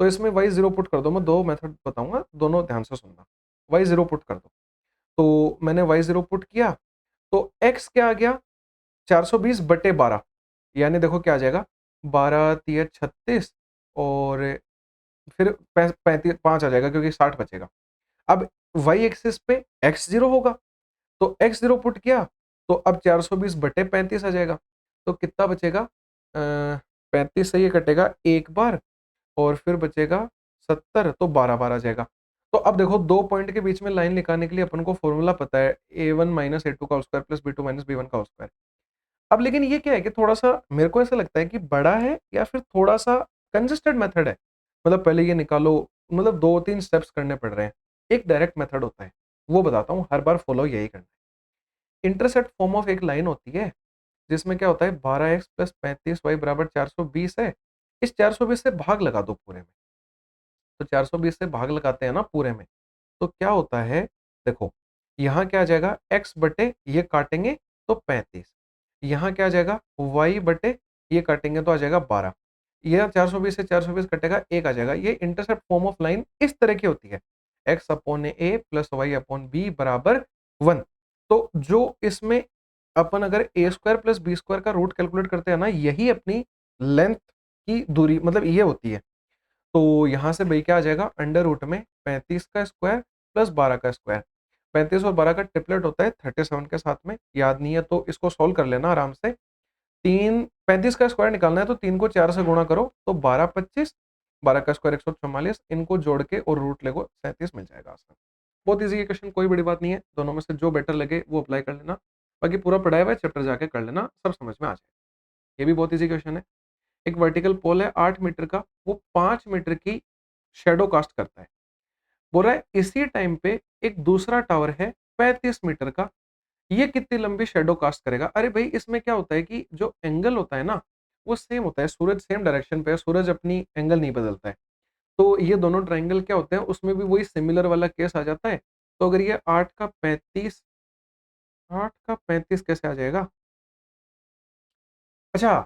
तो इसमें y 0 पुट कर दो। मैं 2 मेथड बताऊँगा, दोनों ध्यान से सुनना। y 0 पुट कर दो। तो मैंने y 0 पुट किया, तो x क्या आ गया 420/12, यानी देखो क्या आ जाएगा 12 तिया 36 और फिर 35 5 आ जाएगा क्योंकि 60 बचेगा। अब वाई एक्सिस पे x 0 होगा, तो x 0 पुट किया, तो अब 420/35 आ जाएगा। तो कितना बचेगा 35 से ये कटेगा एक बार, और फिर बचेगा 70, तो 12 आ जाएगा। तो अब देखो 2 पॉइंट के बीच में लाइन निकालने के लिए अपन को फॉर्मूला पता है, a1 माइनस a2 का whole square plus b2 minus b1 का होल स्क्वायर। अब लेकिन ये क्या है कि थोड़ा-सा मेरे को ऐसा लगता है कि बड़ा है या फिर थोड़ा-सा कंजेस्टेड मेथड है। मतलब पहले ये निकालो, मतलब 2-3 स्टेप्स करने पड़ रहे हैं। एक डायरेक्ट मेथड होता है, वो बताता हूँ, हर बार फॉलो यही करना है। इंटरसेप्ट फॉर्म ऑफ एक लाइन होती है, जिसमें क्या होता है 12x + 35y = 420 है। इस 420 से भाग लगा दो पूरे में। तो 420 से भाग लगाते हैं ना पूरे में, तो क्या होता है, देखो, यहाँ क्या आ जाएगा x बटे ये काटेंगे तो 35, यहाँ क्या आ जाएगा y बटे ये काटेंगे तो आ जाएगा 12, यह 420 से 420 कटेगा 1 आ जाएगा। ये इंटरसेप्ट फॉर्म ऑफ लाइन इस तरह की होती है, x/a + y/b = 1। तो जो इसमें अपन अगर a² + b² का रूट कैलकुलेट करते हैं ना, यही अपनी लेंथ की दूरी मतलब ये होती है। तो यहाँ से भई क्या आ जाएगा, अंडर रूट में 35 का स्क्वायर प्लस 12 का स्क्वायर। 35 और 12 का ट्रिपलेट होता है 37 के साथ में, याद नहीं है तो इसको सॉल्व कर लेना आराम से। 3 35 का स्क्वायर निकालना है तो 3 को 4 से गुणा करो तो 12 25, 12 का स्क्वायर 144, इनको जोड़ के और रूट लेगो 37 मिल जाएगा आंसर। बहुत ईज़ी है क्वेश्चन, कोई बड़ी बात नहीं है, दोनों में से जो बेटर लगे वो अप्लाई कर लेना। बाकी पूरा पढ़ाया हुआ है, चैप्टर जाके कर लेना, सब समझ में आ जाएगा। ये भी बहुत ईज़ी क्वेश्चन है। एक वर्टिकल पोल है 8 मीटर का, वो 5 मीटर की शैडो कास्ट करता है। बोल रहा है इसी टाइम पे एक दूसरा टावर है 35 मीटर का, ये कितनी लंबी शैडो कास्ट करेगा। अरे भाई इसमें क्या होता है कि जो एंगल होता है ना, वो सेम होता है, सूरज सेम डायरेक्शन पे है, सूरज अपनी एंगल नहीं बदलता है। तो ये दोनों ट्रायंगल क्या होते हैं, उसमें भी वही सिमिलर वाला केस आ जाता है। तो अगर ये 8 का 35 कैसे आ जाएगा? अच्छा,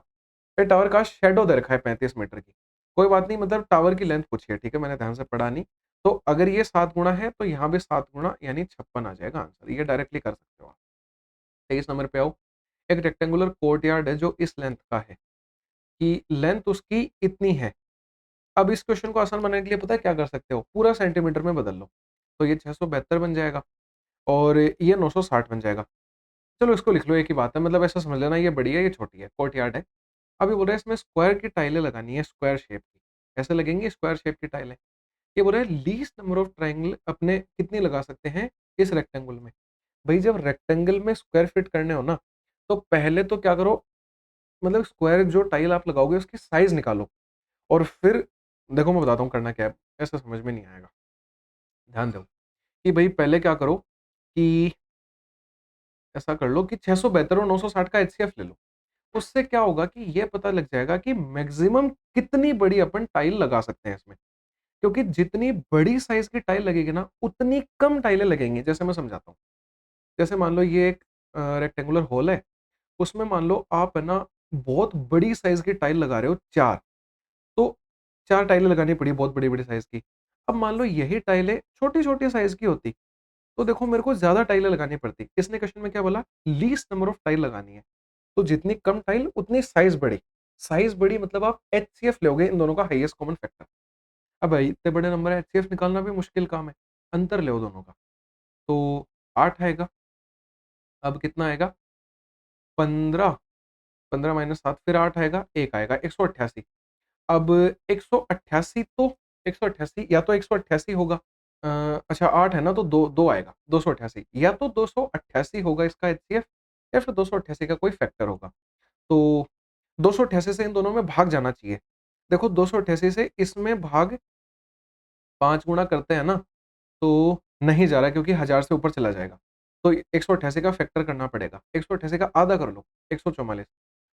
ये टावर का शैडो दे रखा है 35 मीटर की। कोई बात नहीं, मतलब टावर की लेंथ पूछी है, ठीक है, मैंने ध्यान से पढ़ा नहीं। तो अगर ये 7 गुणा है तो यहाँ भी 7 गुणा यानी 56 आ जाएगा आंसर। ये डायरेक्टली कर सकते हो आप। 23 नंबर पे आओ। एक रेक्टेंगुलर कोर्टयार्ड है जो इस लेंथ का है, कि लेंथ उसकी इतनी है। अब इस क्वेश्चन को आसान बनाने के लिए पता है क्या कर सकते हो? पूरा सेंटीमीटर में बदल लो। तो ये 672 बन जाएगा और ये 960 बन जाएगा। चलो इसको लिख लो, एक ही बात है, मतलब ऐसा समझ लेना ये बड़ी है, ये छोटी है, कोर्टयार्ड है। अब ये बोल रहा है इसमें स्क्वायर की टाइलें लगानी है, स्क्वायर शेप की। कैसे लगेंगी स्क्वायर शेप की टाइलें? ये बोल रहा है लीस्ट नंबर ऑफ ट्रायंगल अपने कितनी लगा सकते हैं इस रेक्टेंगल में। भाई जब रेक्टेंगल में स्क्वायर फिट करने हो ना, तो पहले तो क्या करो, मतलब स्क्वायर जो टाइल आप लगाओगे उसकी साइज निकालो और फिर देखो मैं बताता हूँ करना क्या है, ऐसा समझ में नहीं आएगा। ध्यान दो कि भाई पहले क्या करो कि ऐसा कर लो कि 672 और 960 का एचसीएफ ले लो। उससे क्या होगा कि ये पता लग जाएगा कि मैक्सिमम कितनी बड़ी अपन टाइल लगा सकते हैं इसमें। क्योंकि जितनी बड़ी साइज की टाइल लगेगी ना, उतनी कम टाइलें लगेंगी। जैसे मैं समझाता हूँ। जैसे मान लो ये एक रेक्टेंगुलर हॉल है, उसमें मान लो आप है ना बहुत बड़ी साइज की टाइल लगा रहे हो 4, तो 4 टाइलें लगानी पड़ी बहुत बड़ी-बड़ी साइज की। अब मान लो यही टाइलें छोटी-छोटी साइज की होती, तो देखो मेरे को ज़्यादा टाइलें लगानी पड़ती। इसने क्वेश्चन में क्या बोला? लीस्ट नंबर ऑफ टाइल लगानी है। तो जितनी कम टाइल उतनी साइज बड़ी। साइज बड़ी मतलब आप एचसीएफ लोगे इन दोनों का हाईएस्ट कॉमन फैक्टर। अब भाई इतने बड़े नंबर है, एचसीएफ निकालना भी मुश्किल काम है। अंतर लो दोनों का। तो 8 आएगा, अब कितना आएगा? 15, 15 माइनस 7 फिर 8 आएगा, 1 आएगा, 188। अब 188 तो 188 या तो 188 होगा, अ, अच्छा 8 है ना तो 2 2 आएगा, 288 या तो 288 होगा इसका एचसीएफ या फिर 288 का कोई फैक्टर होगा। तो 288 से इन दोनों में भाग जाना चाहिए। देखो 288 से इसमें भाग 5 गुणा करते हैं ना, तो नहीं जा रहा क्योंकि 1000 से ऊपर चला जाएगा। तो 188 का फैक्टर करना पड़ेगा। 188 का आधा कर लो, 144।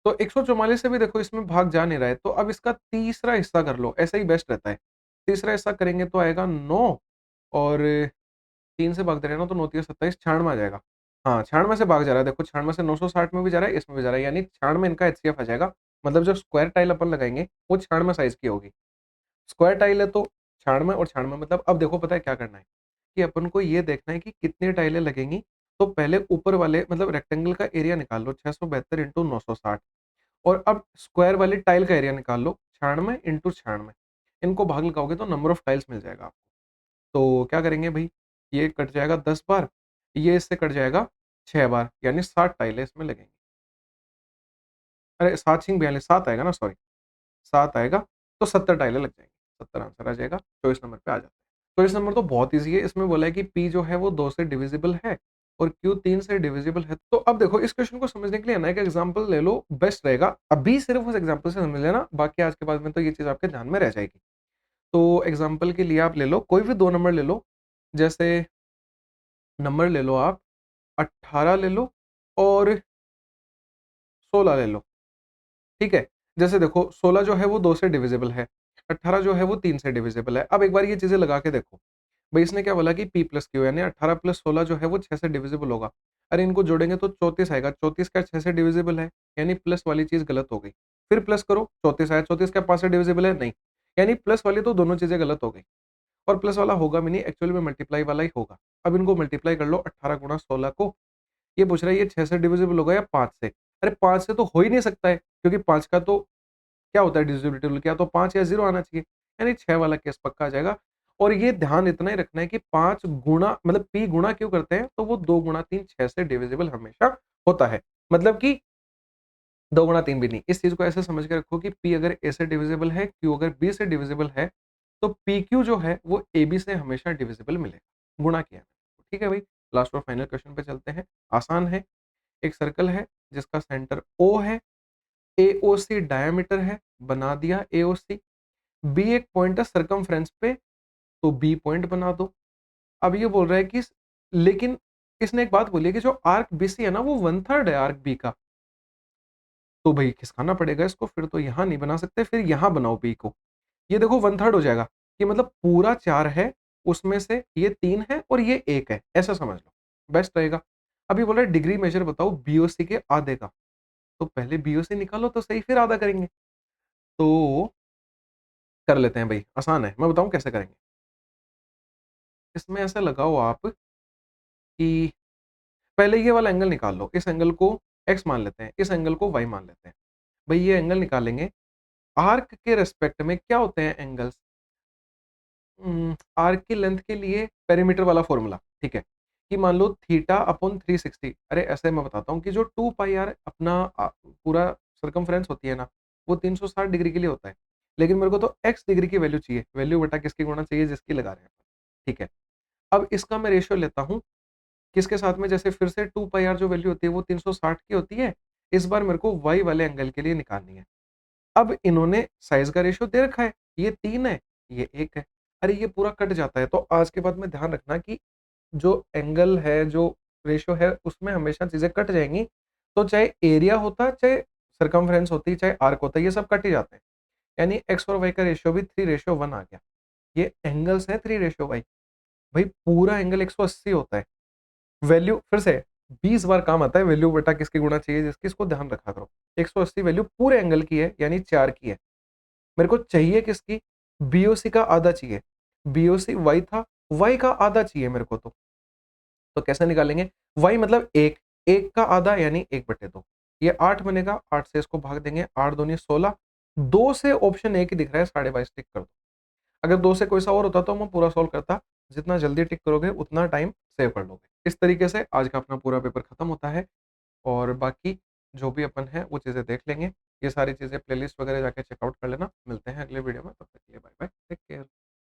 तो 144 से भी देखो इसमें भाग जा नहीं रहा है, तो अब इसका तीसरा हिस्सा कर लो, ऐसा ही बेस्ट रहता है। तीसरा हिस्सा करेंगे तो आएगा 9 और 3 से भाग दे रहे हैं ना तो 9 तिया 27, 96 आ जाएगा। हाँ, 96 से भाग जा रहा है, देखो 96 से 960 में भी जा रहा है, इसमें भी जा रहा है, यानी 96 इनका एचसीएफ आ जाएगा। मतलब जो स्क्वायर टाइल अपन लगाएँगे, वो 96 साइज़ की होगी। स्क्वायर टाइल है तो 96 और 96 मतलब अब देखो पता है क्या करना है, कि अपन को ये देखना है कि कितनी टाइलें लगेंगी। तो पहले ऊपर वाले मतलब रेक्टेंगल का एरिया निकाल लो 672 इंटू 960 और अब स्क्वायर वाली टाइल का एरिया निकाल लो 96 इंटू 96। इनको भाग लगाओगे तो नंबर ऑफ टाइल्स मिल जाएगा आपको। तो क्या करेंगे भई, ये कट जाएगा 10 बार, ये इससे कट जाएगा 6 बार, यानी 60 टाइलें इसमें लगेंगी। अरे 7 छींग 42 7 आएगा ना सॉरी, 7 आएगा तो 70 टाइलें लग जाएँगी। 70 आंसर आ जाएगा, 24 नंबर पे आ जाता है। 24 नंबर तो बहुत ईज़ी है, इसमें बोला है कि P जो है वो 2 से डिविजिबल है और Q 3 से डिविजिबल है। तो अब देखो इस क्वेश्चन को समझने के लिए ना एक एग्ज़ाम्पल ले लो, बेस्ट रहेगा। अभी सिर्फ़ उस एग्ज़ाम्पल से समझ लेना, बाकी आज के बाद में तो ये चीज़ आपके ध्यान में रह जाएगी। तो एग्ज़ाम्पल के लिए आप ले लो, कोई भी 2 नंबर ले लो, जैसे नंबर ले लो आप 18 ले लो और 16 ले लो, ठीक है? जैसे देखो 16 जो है वो 2 से डिविज़िबल है, 18 जो है वो 3 से डिविज़िबल है। अब एक बार ये चीज़ें लगा के देखो, भई इसने क्या बोला कि p प्लस q यानी 18 प्लस 16 जो है वो 6 से डिविज़िबल होगा। अरे इनको जोड़ेंगे तो 34 आएगा, 34 क्या 6 से डिविज़िबल है? यानी प्लस वाली चीज़ गलत हो गई। फिर प्लस करो 34 आया, 34 क्या 5 से डिविज़िबल है? नहीं। यानी प्लस वाली तो दोनों चीज़ें गलत हो गई और प्लस वाला होगा भी नहीं, एक्चुअल में मल्टीप्लाई वाला ही होगा। अब इनको मल्टीप्लाई कर लो 18 गुणा 16 को, ये पूछ रहा है ये 6 से डिविज़िबल होगा या 5 से? अरे 5 से तो हो ही नहीं सकता है, क्योंकि 5 का तो क्या होता है डिविजिबिलिटी रूल, क्या तो 5 या 0 आना चाहिए, यानी 6 वाला केस पक्का आ जाएगा। और ये ध्यान इतना ही रखना है कि 5 गुणा मतलब p गुणा क्यों करते हैं, तो वो 2 गुणा 3 6 से डिविजिबल हमेशा होता है। मतलब कि 2 गुणा 3 भी नहीं। इस चीज़ को ऐसे समझ के रखो कि p अगर a से डिविजिबल है, q अगर b से डिविजिबल है, तो pq जो है वो ab से हमेशा डिविजिबल मिलेगा, गुणा किया है। ठीक है भाई, लास्ट और फाइनल क्वेश्चन पे चलते हैं। आसान है, एक सर्कल है जिसका सेंटर O है, AOC डायामीटर है, बना दिया AOC। बी एक पॉइंट है सर्कमफ्रेंस पे, तो बी पॉइंट बना दो। अब ये बोल रहा है कि लेकिन इसने एक बात बोली है कि जो आर्क बीसी है ना वो 1/3 है आर्क बी का। तो भाई खिसकाना पड़ेगा इसको, फिर तो यहाँ नहीं बना सकते, फिर यहाँ बनाओ बी को। ये देखो 1/3 हो जाएगा, कि मतलब पूरा 4 है, उसमें से ये 3 है और ये 1 है, ऐसा समझ लो, बेस्ट रहेगा। अभी बोला डिग्री मेजर बताओ बीओसी के आधे का, तो पहले बीओसी निकालो तो सही, फिर आधा करेंगे। तो कर लेते हैं भाई, आसान है, मैं बताऊँ कैसे करेंगे। इसमें ऐसा लगाओ आप कि पहले ये वाला एंगल निकाल लो, इस एंगल को x मान लेते हैं, इस एंगल को y मान लेते हैं। भई ये एंगल निकालेंगे, आर्क के रिस्पेक्ट में क्या होते हैं एंगल्स? आर्क की लेंथ के लिए पेरीमीटर वाला फ़ॉर्मूला, ठीक है? कि मान लो थीटा अपॉन 360, अरे ऐसे मैं बताता हूँ कि जो 2 पाई आर अपना पूरा सर्कमफ्रेंस होती है ना, वो 360 डिग्री के लिए होता है। लेकिन मेरे को तो x डिग्री की वैल्यू चाहिए, वैल्यू बटा किसकी गुणा चाहिए जिसकी लगा रहे हैं, ठीक है? अब इसका मैं रेशियो लेता हूँ किसके साथ में, जैसे फिर से 2 पाई आर जो वैल्यू होती है वो 360 की होती है। इस बार मेरे को y वाले एंगल के लिए निकालनी है। अब इन्होंने साइज़ का रेशियो दे रखा है, ये 3 है, ये 1 है। अरे ये पूरा कट जाता है, तो आज के बाद में ध्यान रखना कि जो एंगल है, जो रेशियो है, उसमें हमेशा चीज़ें कट जाएँगी। तो चाहे एरिया होता, चाहे सर्कमफेरेंस होती, चाहे आर्क होता, ये सब कट ही जाते हैं। यानी x और y का रेशियो भी 3:1 आ गया। ये एंगल्स हैं 3:y। भाई पूरा एंगल 180 होता है। वैल्यू फिर से 20 बार काम आता है, वैल्यू बटा किसकी गुणा चाहिए जिसकी, इसको ध्यान रखा करो। 180 वैल्यू पूरे एंगल की है, यानी 4 की है। मेरे को चाहिए किसकी? बीओसी का आधा चाहिए। बीओसी y था, y का आधा चाहिए मेरे को तो कैसे निकालेंगे? y मतलब 1, 1 का आधा यानी 1/2। ये 8 बनेगा, 8 से इसको भाग देंगे, 8 दूनी 16, 2 से ऑप्शन ए ही दिख रहा है, 22.5 टिक कर दो। अगर 2 से कोई सा और होता तो मैं पूरा सॉल्व करता। जितना जल्दी टिक करोगे उतना टाइम सेव कर लोगे। इस तरीके से आज का अपना पूरा पेपर खत्म होता है और बाकी जो भी अपन है वो चीज़ें देख लेंगे। ये सारी चीज़ें प्लेलिस्ट वगैरह जाके चेकआउट कर लेना। मिलते हैं अगले वीडियो में, तब तक के लिए बाय बाय, टेक केयर।